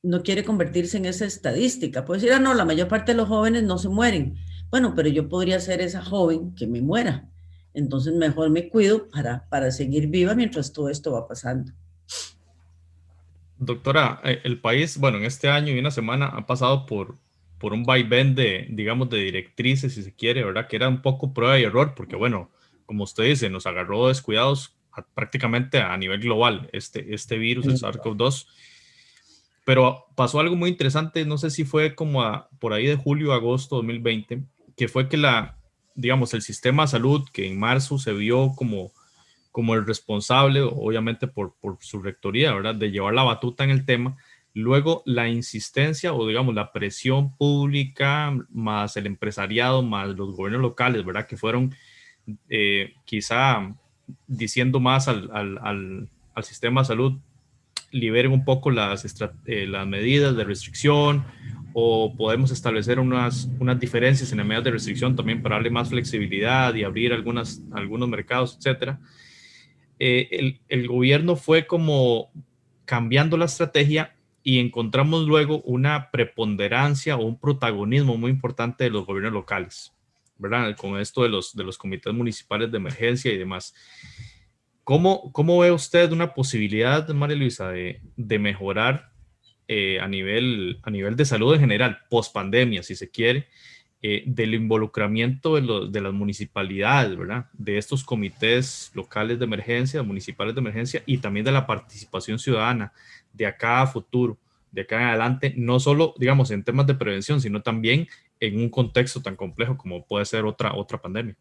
no quiere convertirse en esa estadística. Puede decir, no, la mayor parte de los jóvenes no se mueren. Bueno, pero yo podría ser esa joven que me muera. Entonces mejor me cuido para seguir viva mientras todo esto va pasando. Doctora, el país, bueno, en este año y una semana ha pasado por un vaivén de, digamos, de directrices, si se quiere, ¿verdad? Que era un poco prueba y error, porque bueno, como usted dice, nos agarró descuidados prácticamente a nivel global este virus, el SARS-CoV-2. Pero pasó algo muy interesante, no sé si fue como por ahí de julio, agosto 2020, que fue que digamos, el sistema de salud, que en marzo se vio como el responsable, obviamente por su rectoría, ¿verdad?, de llevar la batuta en el tema. Luego la insistencia o digamos la presión pública más el empresariado más los gobiernos locales, ¿verdad?, que fueron quizá diciendo más al sistema de salud, liberen un poco las medidas de restricción o podemos establecer unas diferencias en las medidas de restricción también para darle más flexibilidad y abrir algunos mercados, etcétera. El gobierno fue como cambiando la estrategia y encontramos luego una preponderancia o un protagonismo muy importante de los gobiernos locales, ¿verdad? Con esto de los comités municipales de emergencia y demás. ¿Cómo ve usted una posibilidad, María Luisa, de mejorar a nivel de salud en general, post pandemia, si se quiere, del involucramiento de las municipalidades, ¿verdad? De estos comités locales de emergencia, municipales de emergencia, y también de la participación ciudadana de acá a futuro, de acá en adelante, no solo, digamos, en temas de prevención, sino también en un contexto tan complejo como puede ser otra pandemia.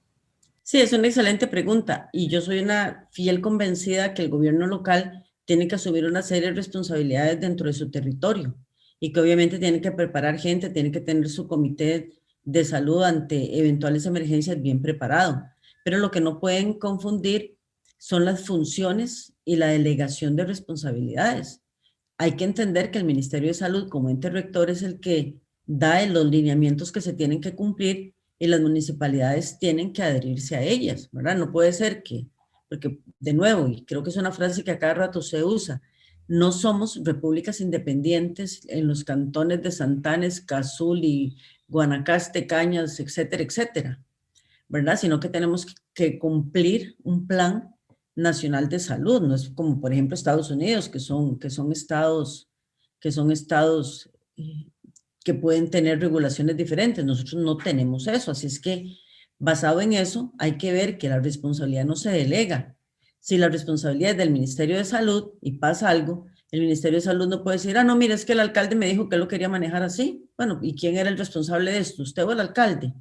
Sí, es una excelente pregunta y yo soy una fiel convencida que el gobierno local tiene que asumir una serie de responsabilidades dentro de su territorio y que obviamente tiene que preparar gente, tiene que tener su comité de salud ante eventuales emergencias bien preparado. Pero lo que no pueden confundir son las funciones y la delegación de responsabilidades. Hay que entender que el Ministerio de Salud como ente rector es el que da los lineamientos que se tienen que cumplir y las municipalidades tienen que adherirse a ellas, ¿verdad? No puede ser que, porque de nuevo, y creo que es una frase que a cada rato se usa, no somos repúblicas independientes en los cantones de Santana, Escazú, Guanacaste, Cañas, etcétera, etcétera, ¿verdad? Sino que tenemos que cumplir un plan nacional de salud, no es como por ejemplo Estados Unidos, que son estados que pueden tener regulaciones diferentes. Nosotros no tenemos eso, así es que basado en eso hay que ver que la responsabilidad no se delega. Si la responsabilidad es del Ministerio de Salud y pasa algo, el Ministerio de Salud no puede decir, no, mira, es que el alcalde me dijo que lo quería manejar así. Bueno, ¿y quién era el responsable de esto? ¿Usted o el alcalde?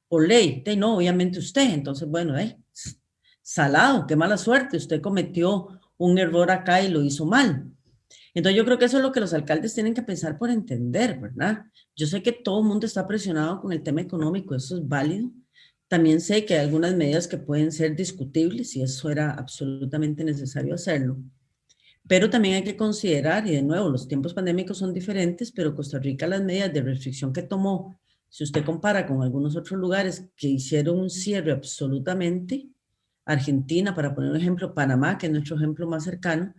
Por ley, no, obviamente usted. Entonces, bueno, salado, qué mala suerte, usted cometió un error acá y lo hizo mal. Entonces yo creo que eso es lo que los alcaldes tienen que pensar por entender, ¿verdad? Yo sé que todo el mundo está presionado con el tema económico, eso es válido. También sé que hay algunas medidas que pueden ser discutibles y eso era absolutamente necesario hacerlo. Pero también hay que considerar, y de nuevo, los tiempos pandémicos son diferentes, pero Costa Rica las medidas de restricción que tomó, si usted compara con algunos otros lugares que hicieron un cierre absolutamente, Argentina, para poner un ejemplo, Panamá, que es nuestro ejemplo más cercano,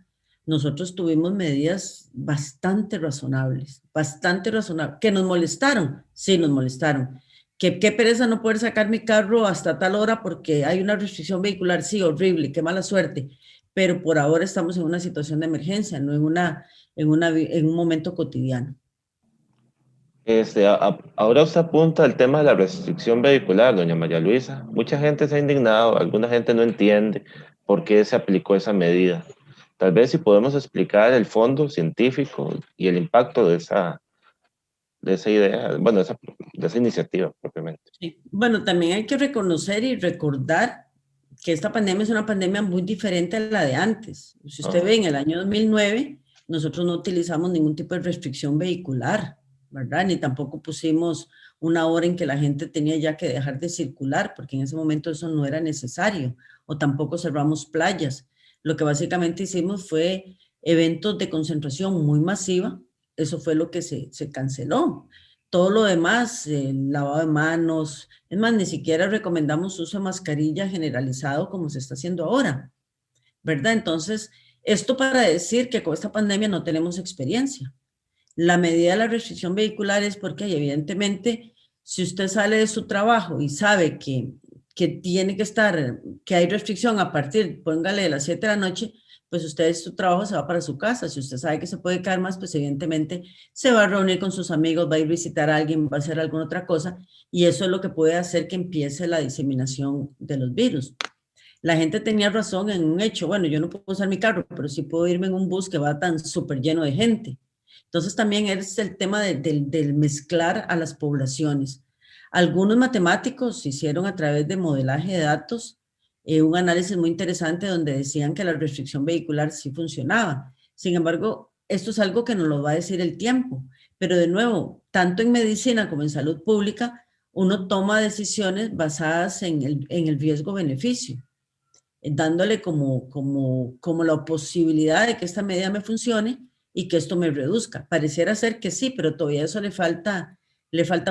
nosotros tuvimos medidas bastante razonables, que nos molestaron, sí nos molestaron. Qué pereza no poder sacar mi carro hasta tal hora porque hay una restricción vehicular, sí, horrible, qué mala suerte, pero por ahora estamos en una situación de emergencia, no en un momento cotidiano. Ahora usted apunta al tema de la restricción vehicular, doña María Luisa. Mucha gente se ha indignado, alguna gente no entiende por qué se aplicó esa medida. Tal vez si podemos explicar el fondo científico y el impacto de esa idea, bueno, de esa iniciativa propiamente. Sí. Bueno, también hay que reconocer y recordar que esta pandemia es una pandemia muy diferente a la de antes. Si usted ve, en el año 2009, nosotros no utilizamos ningún tipo de restricción vehicular, ¿verdad? Ni tampoco pusimos una hora en que la gente tenía ya que dejar de circular, porque en ese momento eso no era necesario, o tampoco cerramos playas. Lo que básicamente hicimos fue eventos de concentración muy masiva, eso fue lo que se canceló. Todo lo demás, lavado de manos, es más, ni siquiera recomendamos uso de mascarilla generalizado como se está haciendo ahora, ¿verdad? Entonces, esto para decir que con esta pandemia no tenemos experiencia. La medida de la restricción vehicular es porque evidentemente, si usted sale de su trabajo y sabe que tiene que estar, que hay restricción a partir, póngale de las 7 de la noche, pues usted su trabajo se va para su casa. Si usted sabe que se puede quedar más, pues evidentemente se va a reunir con sus amigos, va a ir a visitar a alguien, va a hacer alguna otra cosa, y eso es lo que puede hacer que empiece la diseminación de los virus. La gente tenía razón en un hecho, bueno, yo no puedo usar mi carro, pero sí puedo irme en un bus que va tan súper lleno de gente. Entonces también es el tema del mezclar a las poblaciones. Algunos matemáticos hicieron a través de modelaje de datos un análisis muy interesante donde decían que la restricción vehicular sí funcionaba. Sin embargo, esto es algo que nos lo va a decir el tiempo. Pero de nuevo, tanto en medicina como en salud pública, uno toma decisiones basadas en el riesgo-beneficio, dándole como la posibilidad de que esta medida me funcione y que esto me reduzca. Pareciera ser que sí, pero todavía eso le falta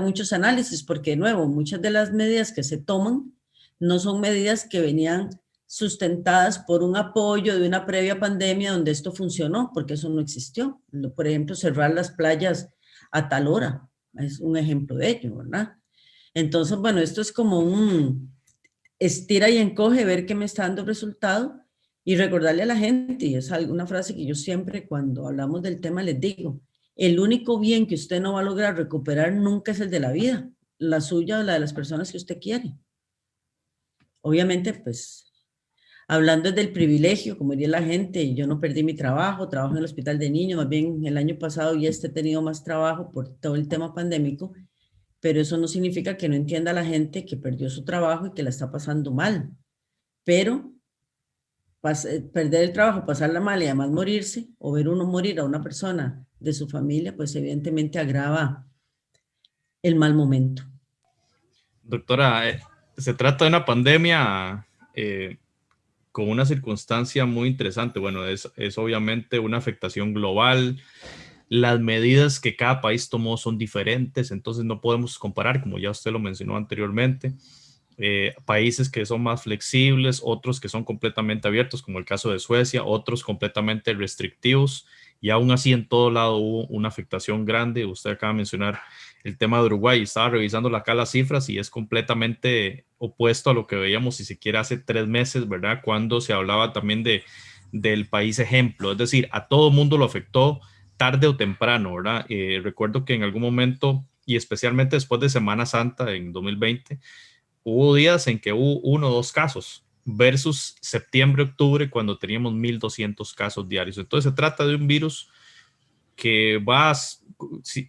muchos análisis, porque de nuevo, muchas de las medidas que se toman no son medidas que venían sustentadas por un apoyo de una previa pandemia donde esto funcionó, porque eso no existió. Por ejemplo, cerrar las playas a tal hora, es un ejemplo de ello, ¿verdad? Entonces, bueno, esto es como un estira y encoge, ver qué me está dando resultado y recordarle a la gente, y es una frase que yo siempre cuando hablamos del tema les digo, el único bien que usted no va a lograr recuperar nunca es el de la vida, la suya o la de las personas que usted quiere. Obviamente, pues, hablando del privilegio, como diría la gente, yo no perdí mi trabajo, trabajo en el hospital de niños, más bien el año pasado ya he tenido más trabajo por todo el tema pandémico, pero eso no significa que no entienda a la gente que perdió su trabajo y que la está pasando mal. Pero perder el trabajo, pasarla mal y además morirse, o ver uno morir a una persona de su familia, pues evidentemente agrava el mal momento. Doctora, se trata de una pandemia con una circunstancia muy interesante. Bueno, es obviamente una afectación global. Las medidas que cada país tomó son diferentes, entonces no podemos comparar, como ya usted lo mencionó anteriormente. Países que son más flexibles, otros que son completamente abiertos, como el caso de Suecia, otros completamente restrictivos, y aún así en todo lado hubo una afectación grande. Usted acaba de mencionar el tema de Uruguay, estaba revisando acá las cifras y es completamente opuesto a lo que veíamos si siquiera hace 3 meses, ¿verdad? Cuando se hablaba también del país ejemplo, es decir, a todo mundo lo afectó tarde o temprano, ¿verdad? Recuerdo que en algún momento, y especialmente después de Semana Santa en 2020, hubo días en que hubo 1 o 2 casos versus septiembre, octubre, cuando teníamos 1,200 casos diarios. Entonces se trata de un virus que va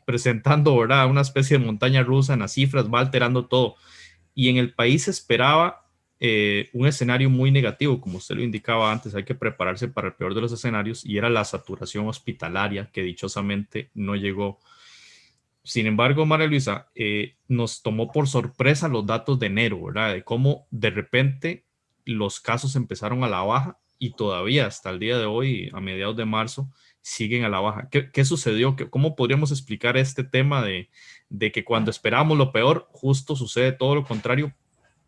presentando, ¿verdad?, una especie de montaña rusa en las cifras, va alterando todo. Y en el país se esperaba un escenario muy negativo, como usted lo indicaba antes, hay que prepararse para el peor de los escenarios, y era la saturación hospitalaria, que dichosamente no llegó. Sin embargo, María Luisa, nos tomó por sorpresa los datos de enero, ¿verdad? De cómo de repente los casos empezaron a la baja y todavía hasta el día de hoy, a mediados de marzo, siguen a la baja. ¿Qué sucedió? ¿Cómo podríamos explicar este tema de que cuando esperábamos lo peor, justo sucede todo lo contrario,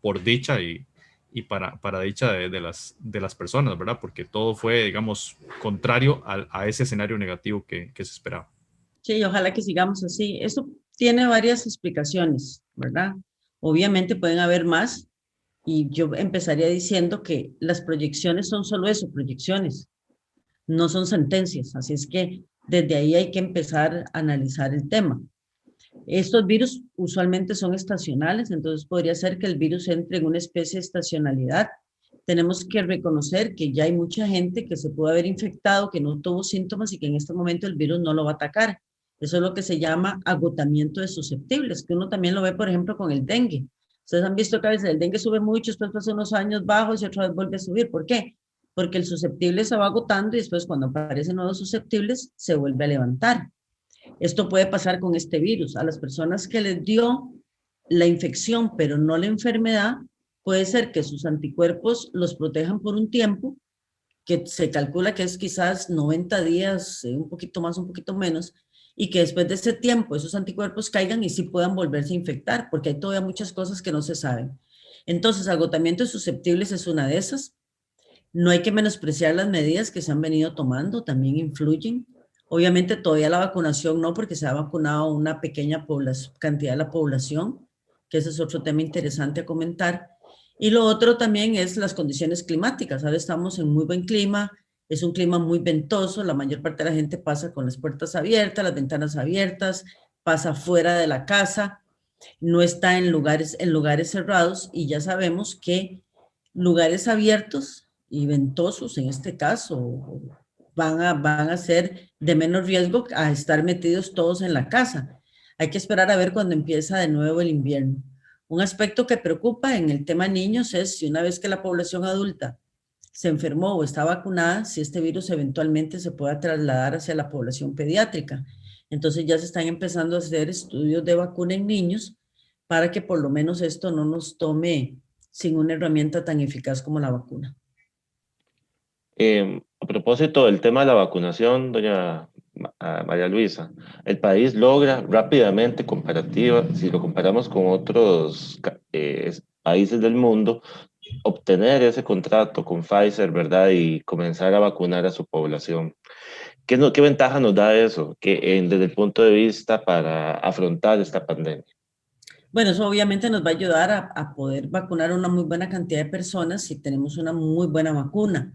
por dicha y para dicha de las personas, ¿verdad? Porque todo fue, digamos, contrario a ese escenario negativo que se esperaba. Sí, ojalá que sigamos así. Esto tiene varias explicaciones, ¿verdad? Obviamente pueden haber más, y yo empezaría diciendo que las proyecciones son solo eso, proyecciones, no son sentencias. Así es que desde ahí hay que empezar a analizar el tema. Estos virus usualmente son estacionales, entonces podría ser que el virus entre en una especie de estacionalidad. Tenemos que reconocer que ya hay mucha gente que se pudo haber infectado, que no tuvo síntomas y que en este momento el virus no lo va a atacar. Eso es lo que se llama agotamiento de susceptibles, que uno también lo ve, por ejemplo, con el dengue. Ustedes han visto que a veces el dengue sube mucho, después pasa unos años bajos y otra vez vuelve a subir. ¿Por qué? Porque el susceptible se va agotando y después cuando aparecen nuevos susceptibles se vuelve a levantar. Esto puede pasar con este virus. A las personas que les dio la infección, pero no la enfermedad, puede ser que sus anticuerpos los protejan por un tiempo, que se calcula que es quizás 90 días, un poquito más, un poquito menos, y que después de ese tiempo esos anticuerpos caigan y sí puedan volverse a infectar, porque hay todavía muchas cosas que no se saben. Entonces, agotamiento de susceptibles es una de esas. No hay que menospreciar las medidas que se han venido tomando, también influyen. Obviamente todavía la vacunación no, porque se ha vacunado una pequeña cantidad de la población, que ese es otro tema interesante a comentar. Y lo otro también es las condiciones climáticas. Ahora estamos en muy buen clima, es un clima muy ventoso, la mayor parte de la gente pasa con las puertas abiertas, las ventanas abiertas, pasa fuera de la casa, no está en lugares cerrados, y ya sabemos que lugares abiertos y ventosos, en este caso, van a ser de menos riesgo a estar metidos todos en la casa. Hay que esperar a ver cuando empieza de nuevo el invierno. Un aspecto que preocupa en el tema niños es si una vez que la población adulta se enfermó o está vacunada, si este virus eventualmente se pueda trasladar hacia la población pediátrica. Entonces ya se están empezando a hacer estudios de vacuna en niños para que por lo menos esto no nos tome sin una herramienta tan eficaz como la vacuna. A propósito del tema de la vacunación, doña María Luisa, el país logra rápidamente, si lo comparamos con otros países del mundo, obtener ese contrato con Pfizer, ¿verdad? Y comenzar a vacunar a su población. ¿Qué ventaja nos da eso desde el punto de vista para afrontar esta pandemia? Bueno, eso obviamente nos va a ayudar a poder vacunar a una muy buena cantidad de personas si tenemos una muy buena vacuna.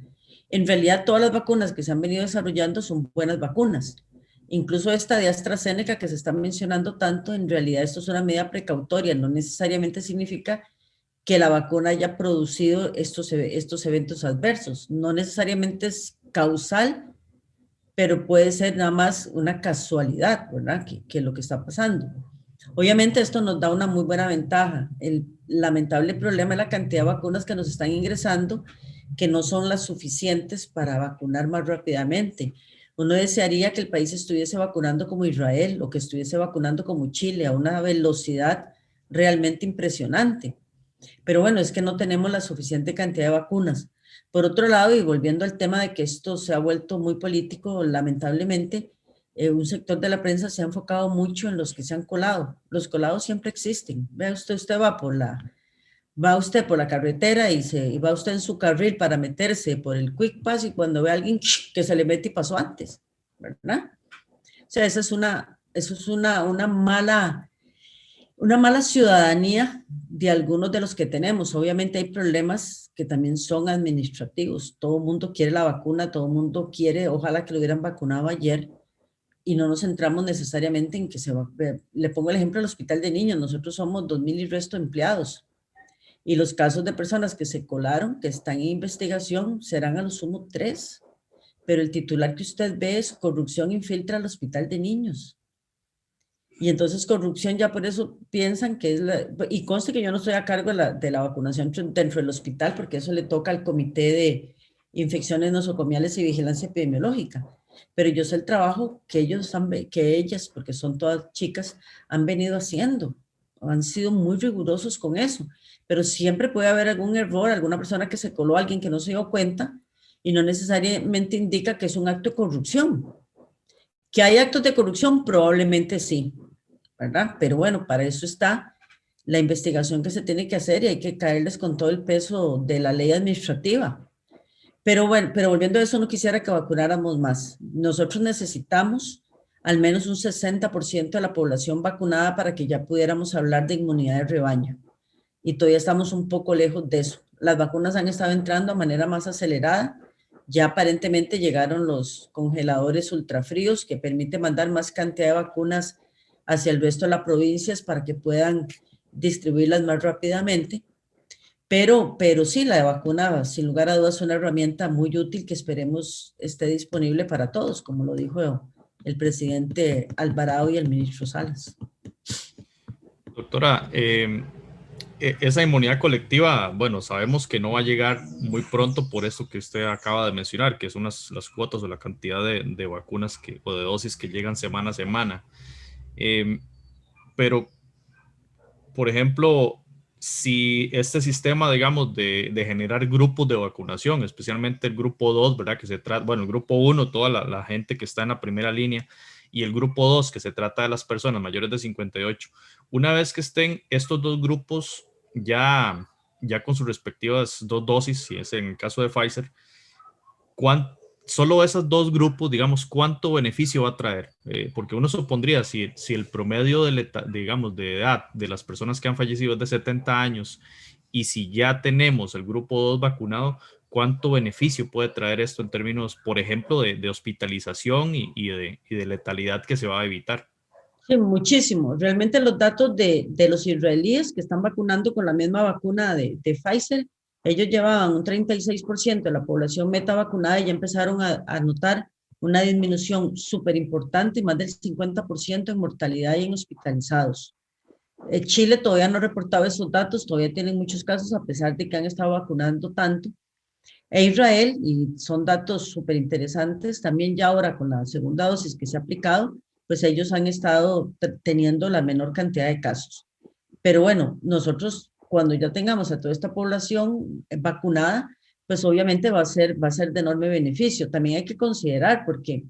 En realidad, todas las vacunas que se han venido desarrollando son buenas vacunas. Incluso esta de AstraZeneca que se está mencionando tanto, en realidad esto es una medida precautoria, no necesariamente significa que la vacuna haya producido estos eventos adversos. No necesariamente es causal, pero puede ser nada más una casualidad, ¿verdad? Que lo que está pasando. Obviamente esto nos da una muy buena ventaja. El lamentable problema es la cantidad de vacunas que nos están ingresando, que no son las suficientes para vacunar más rápidamente. Uno desearía que el país estuviese vacunando como Israel o que estuviese vacunando como Chile a una velocidad realmente impresionante. Pero bueno, es que no tenemos la suficiente cantidad de vacunas. Por otro lado, y volviendo al tema de que esto se ha vuelto muy político, lamentablemente, un sector de la prensa se ha enfocado mucho en los que se han colado. Los colados siempre existen. Vea usted va usted por la carretera y va usted en su carril para meterse por el Quick Pass y cuando ve a alguien que se le mete y pasó antes, ¿verdad? O sea, eso es una mala ciudadanía de algunos de los que tenemos. Obviamente hay problemas que también son administrativos. Todo el mundo quiere la vacuna, todo el mundo quiere, ojalá que lo hubieran vacunado ayer, y no nos centramos necesariamente en que se va. Le pongo el ejemplo del hospital de niños. Nosotros somos 2,000 y resto empleados. Y los casos de personas que se colaron, que están en investigación, serán a lo sumo 3. Pero el titular que usted ve es corrupción infiltra al hospital de niños. Y entonces corrupción ya por eso piensan que es y conste que yo no estoy a cargo de la vacunación dentro del hospital, porque eso le toca al Comité de Infecciones Nosocomiales y Vigilancia Epidemiológica. Pero yo sé el trabajo que ellas, porque son todas chicas, han venido haciendo. Han sido muy rigurosos con eso. Pero siempre puede haber algún error, alguna persona que se coló, alguien que no se dio cuenta, y no necesariamente indica que es un acto de corrupción. ¿Que hay actos de corrupción? Probablemente sí, ¿verdad? Pero bueno, para eso está la investigación que se tiene que hacer y hay que caerles con todo el peso de la ley administrativa. Pero bueno, pero volviendo a eso, no quisiera que vacunáramos más. Nosotros necesitamos al menos un 60% de la población vacunada para que ya pudiéramos hablar de inmunidad de rebaño. Y todavía estamos un poco lejos de eso. Las vacunas han estado entrando a manera más acelerada. Ya aparentemente llegaron los congeladores ultrafríos que permiten mandar más cantidad de vacunas hacia el resto de las provincias para que puedan distribuirlas más rápidamente. Pero sí, la vacuna, sin lugar a dudas, es una herramienta muy útil que esperemos esté disponible para todos, como lo dijo el presidente Alvarado y el ministro Salas. Doctora, esa inmunidad colectiva, bueno, sabemos que no va a llegar muy pronto por eso que usted acaba de mencionar, que son las cuotas o la cantidad de vacunas o de dosis que llegan semana a semana. Pero, por ejemplo, si este sistema, digamos, de generar grupos de vacunación, especialmente el grupo 2, ¿verdad? Que se trata, bueno, el grupo 1, toda la gente que está en la primera línea, y el grupo 2, que se trata de las personas mayores de 58, una vez que estén estos dos grupos ya con sus respectivas 2 dosis, si es en el caso de Pfizer, solo esos 2 grupos, digamos, ¿cuánto beneficio va a traer? Porque uno supondría, si el promedio digamos, de edad de las personas que han fallecido es de 70 años, y si ya tenemos el grupo 2 vacunado, ¿cuánto beneficio puede traer esto en términos, por ejemplo, de hospitalización y de letalidad que se va a evitar? Sí, muchísimo. Realmente los datos de los israelíes que están vacunando con la misma vacuna de Pfizer, ellos llevaban un 36% de la población meta vacunada y ya empezaron a notar una disminución súper importante, más del 50% en mortalidad y en hospitalizados. Chile todavía no reportaba esos datos, todavía tienen muchos casos a pesar de que han estado vacunando tanto. Israel, y son datos súper interesantes, también ya ahora con la segunda dosis que se ha aplicado, pues ellos han estado teniendo la menor cantidad de casos. Pero bueno, nosotros cuando ya tengamos a toda esta población vacunada, pues obviamente va a ser de enorme beneficio. También hay que considerar, porque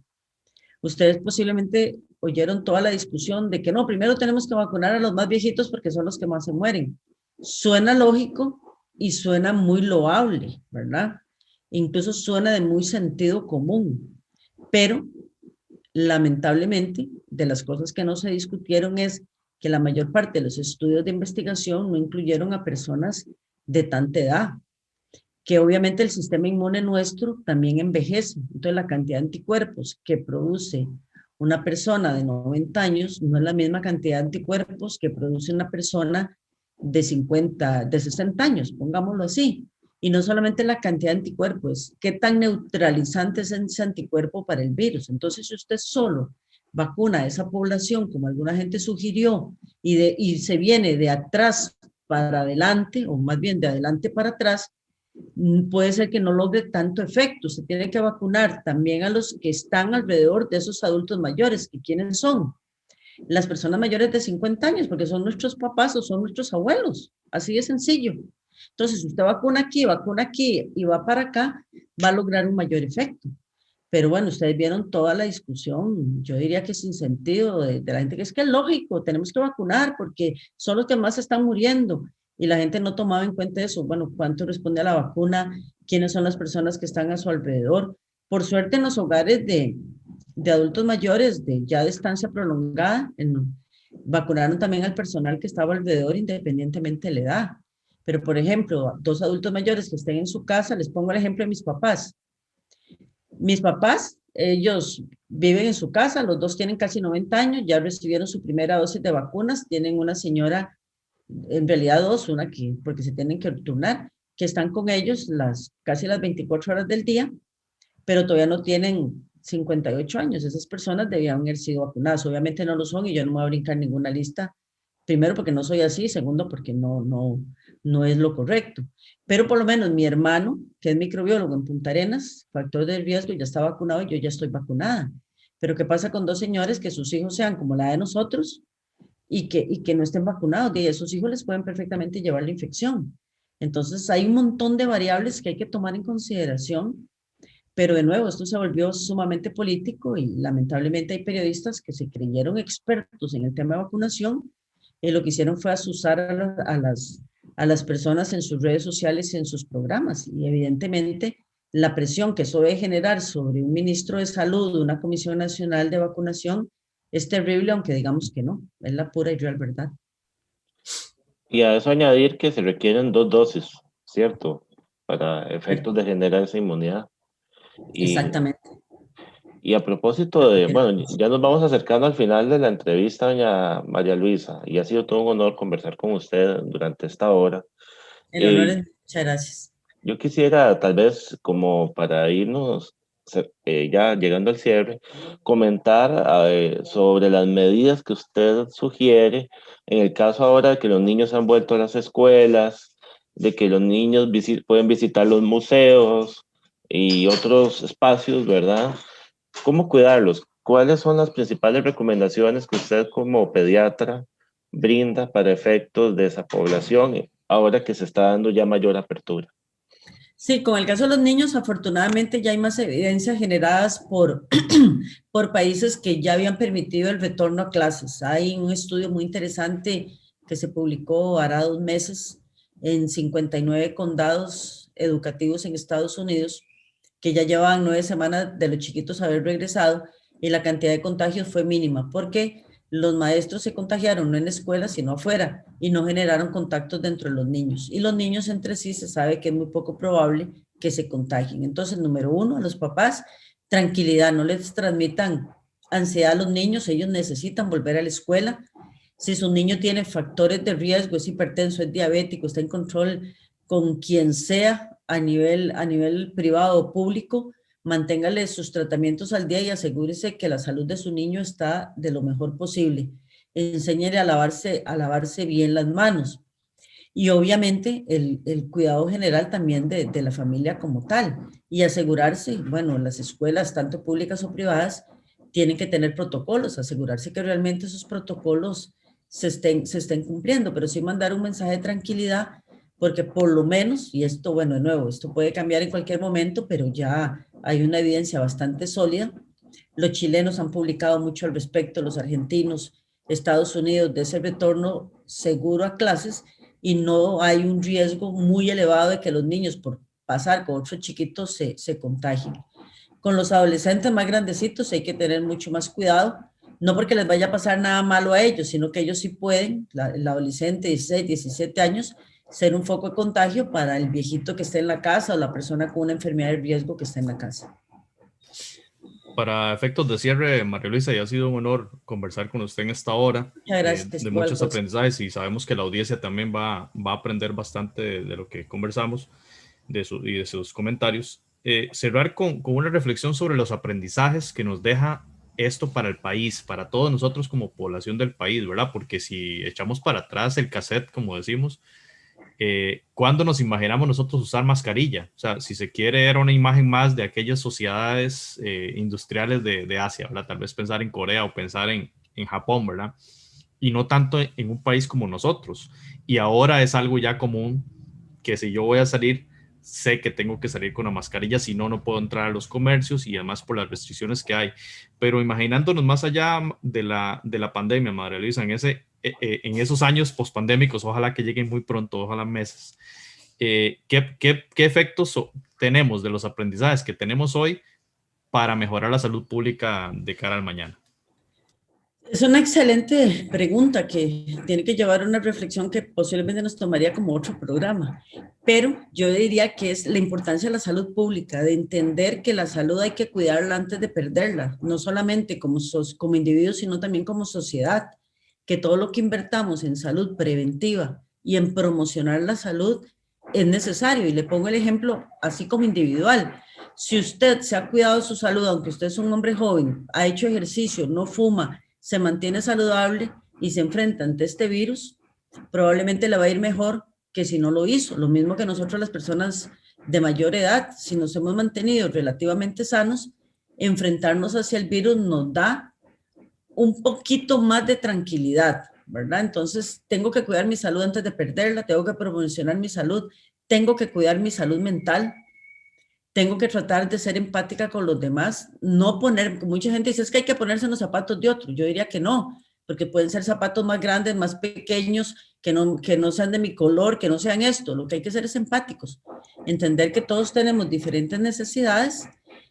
ustedes posiblemente oyeron toda la discusión de que no, primero tenemos que vacunar a los más viejitos porque son los que más se mueren. Suena lógico y suena muy loable, ¿verdad? Incluso suena de muy sentido común, pero lamentablemente, de las cosas que no se discutieron es que la mayor parte de los estudios de investigación no incluyeron a personas de tanta edad, que obviamente el sistema inmune nuestro también envejece. Entonces, la cantidad de anticuerpos que produce una persona de 90 años no es la misma cantidad de anticuerpos que produce una persona de 50, de 60 años, pongámoslo así. Y no solamente la cantidad de anticuerpos, qué tan neutralizante es ese anticuerpo para el virus. Entonces, si usted solo vacuna a esa población, como alguna gente sugirió, y se viene de atrás para adelante, o más bien de adelante para atrás, puede ser que no logre tanto efecto. Se tiene que vacunar también a los que están alrededor de esos adultos mayores. ¿Y quiénes son? Las personas mayores de 50 años, porque son nuestros papás o son nuestros abuelos. Así de sencillo. Entonces, si usted vacuna aquí y va para acá, va a lograr un mayor efecto. Pero bueno, ustedes vieron toda la discusión, yo diría que sin sentido, de la gente que es lógico, tenemos que vacunar porque son los que más están muriendo. Y la gente no tomaba en cuenta eso. Bueno, ¿cuánto responde a la vacuna? ¿Quiénes son las personas que están a su alrededor? Por suerte, en los hogares de adultos mayores, ya de estancia prolongada, vacunaron también al personal que estaba alrededor, independientemente de la edad. Pero, por ejemplo, 2 adultos mayores que estén en su casa, les pongo el ejemplo de mis papás. Mis papás, ellos viven en su casa, los 2 tienen casi 90 años, ya recibieron su primera dosis de vacunas, tienen una señora, en realidad 2, una que, porque se tienen que turnar, que están con ellos casi las 24 horas del día, pero todavía no tienen 58 años. Esas personas debían haber sido vacunadas. Obviamente no lo son y yo no me voy a brincar ninguna lista. Primero, porque no soy así. Segundo, porque no es lo correcto. Pero por lo menos mi hermano, que es microbiólogo en Punta Arenas, factor de riesgo, ya está vacunado y yo ya estoy vacunada. Pero ¿qué pasa con 2 señores que sus hijos sean como la de nosotros y que no estén vacunados? Y a esos hijos les pueden perfectamente llevar la infección. Entonces, hay un montón de variables que hay que tomar en consideración. Pero de nuevo, esto se volvió sumamente político y lamentablemente hay periodistas que se creyeron expertos en el tema de vacunación y lo que hicieron fue asusar a las personas en sus redes sociales y en sus programas. Y evidentemente la presión que eso debe generar sobre un ministro de salud, una Comisión Nacional de Vacunación, es terrible, aunque digamos que no, es la pura y real verdad. Y a eso añadir que se requieren 2 dosis, ¿cierto? Para efectos de generar esa inmunidad. Exactamente. Y a propósito de, bueno, ya nos vamos acercando al final de la entrevista, doña María Luisa, y ha sido todo un honor conversar con usted durante esta hora. El honor es, muchas gracias. Yo quisiera, tal vez, como para irnos ya llegando al cierre, comentar sobre las medidas que usted sugiere en el caso ahora de que los niños han vuelto a las escuelas, de que los niños pueden visitar los museos y otros espacios, ¿verdad? ¿Cómo cuidarlos? ¿Cuáles son las principales recomendaciones que usted como pediatra brinda para efectos de esa población ahora que se está dando ya mayor apertura? Sí, con el caso de los niños, afortunadamente ya hay más evidencias generadas por países que ya habían permitido el retorno a clases. Hay un estudio muy interesante que se publicó hará 2 meses en 59 condados educativos en Estados Unidos, que ya llevaban 9 semanas de los chiquitos haber regresado y la cantidad de contagios fue mínima, porque los maestros se contagiaron no en la escuela, sino afuera, y no generaron contactos dentro de los niños. Y los niños entre sí se sabe que es muy poco probable que se contagien. Entonces, número 1, a los papás, tranquilidad, no les transmitan ansiedad a los niños, ellos necesitan volver a la escuela. Si su niño tiene factores de riesgo, es hipertenso, es diabético, está en control con quien sea a nivel privado o público, manténgale sus tratamientos al día y asegúrese que la salud de su niño está de lo mejor posible. Enséñele a lavarse bien las manos. Y obviamente el cuidado general también de la familia como tal. Y asegurarse, bueno, las escuelas, tanto públicas o privadas, tienen que tener protocolos, asegurarse que realmente esos protocolos se estén cumpliendo, pero sí mandar un mensaje de tranquilidad, porque por lo menos, y esto, bueno, de nuevo, esto puede cambiar en cualquier momento, pero ya hay una evidencia bastante sólida. Los chilenos han publicado mucho al respecto, los argentinos, Estados Unidos, de ese retorno seguro a clases, y no hay un riesgo muy elevado de que los niños, por pasar con otros chiquitos, se contagien. Con los adolescentes más grandecitos hay que tener mucho más cuidado, no porque les vaya a pasar nada malo a ellos, sino que ellos sí pueden, el adolescente de 16, 17 años, ser un foco de contagio para el viejito que esté en la casa o la persona con una enfermedad de riesgo que esté en la casa. Para efectos de cierre, María Luisa, ya ha sido un honor conversar con usted en esta hora. Muchas gracias. De muchos aprendizajes, y sabemos que la audiencia también va a aprender bastante de lo que conversamos y de sus comentarios. Cerrar con una reflexión sobre los aprendizajes que nos deja esto para el país, para todos nosotros como población del país, ¿verdad? Porque si echamos para atrás el cassette, como decimos, ¿cuándo nos imaginamos nosotros usar mascarilla? O sea, si se quiere, era una imagen más de aquellas sociedades industriales de Asia, ¿verdad? Tal vez pensar en Corea o pensar en Japón, ¿verdad? Y no tanto en un país como nosotros. Y ahora es algo ya común que si yo voy a salir, sé que tengo que salir con la mascarilla, si no, no puedo entrar a los comercios y además por las restricciones que hay. Pero imaginándonos más allá de la pandemia, María Luisa, en esos años pospandémicos, ojalá que lleguen muy pronto, ojalá meses, ¿qué efectos tenemos de los aprendizajes que tenemos hoy para mejorar la salud pública de cara al mañana? Es una excelente pregunta que tiene que llevar una reflexión que posiblemente nos tomaría como otro programa, pero yo diría que es la importancia de la salud pública, de entender que la salud hay que cuidarla antes de perderla, no solamente como individuos, sino también como sociedad, que todo lo que invertamos en salud preventiva y en promocionar la salud es necesario. Y le pongo el ejemplo así como individual. Si usted se ha cuidado de su salud, aunque usted es un hombre joven, ha hecho ejercicio, no fuma, se mantiene saludable y se enfrenta ante este virus, probablemente le va a ir mejor que si no lo hizo. Lo mismo que nosotros las personas de mayor edad, si nos hemos mantenido relativamente sanos, enfrentarnos hacia el virus nos da un poquito más de tranquilidad, ¿verdad? Entonces, tengo que cuidar mi salud antes de perderla, tengo que promocionar mi salud, tengo que cuidar mi salud mental, tengo que tratar de ser empática con los demás, no poner, mucha gente dice, es que hay que ponerse en los zapatos de otro. Yo diría que no, porque pueden ser zapatos más grandes, más pequeños, que no sean de mi color, que no sean esto. Lo que hay que hacer es empáticos, entender que todos tenemos diferentes necesidades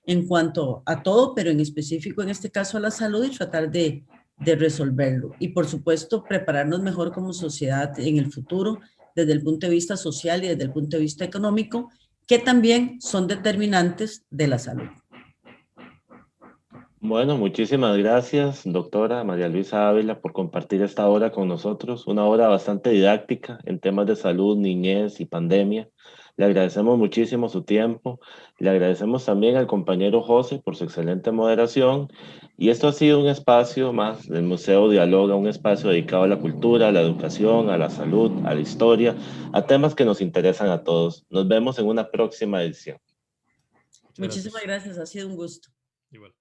en cuanto a todo, pero en específico en este caso a la salud, y tratar de resolverlo. Y por supuesto, prepararnos mejor como sociedad en el futuro, desde el punto de vista social y desde el punto de vista económico, que también son determinantes de la salud. Bueno, muchísimas gracias, doctora María Luisa Ávila, por compartir esta hora con nosotros, una hora bastante didáctica en temas de salud, niñez y pandemia. Le agradecemos muchísimo su tiempo, le agradecemos también al compañero José por su excelente moderación, y esto ha sido un espacio más del Museo Dialoga, un espacio dedicado a la cultura, a la educación, a la salud, a la historia, a temas que nos interesan a todos. Nos vemos en una próxima edición. Muchísimas gracias, ha sido un gusto. Igual.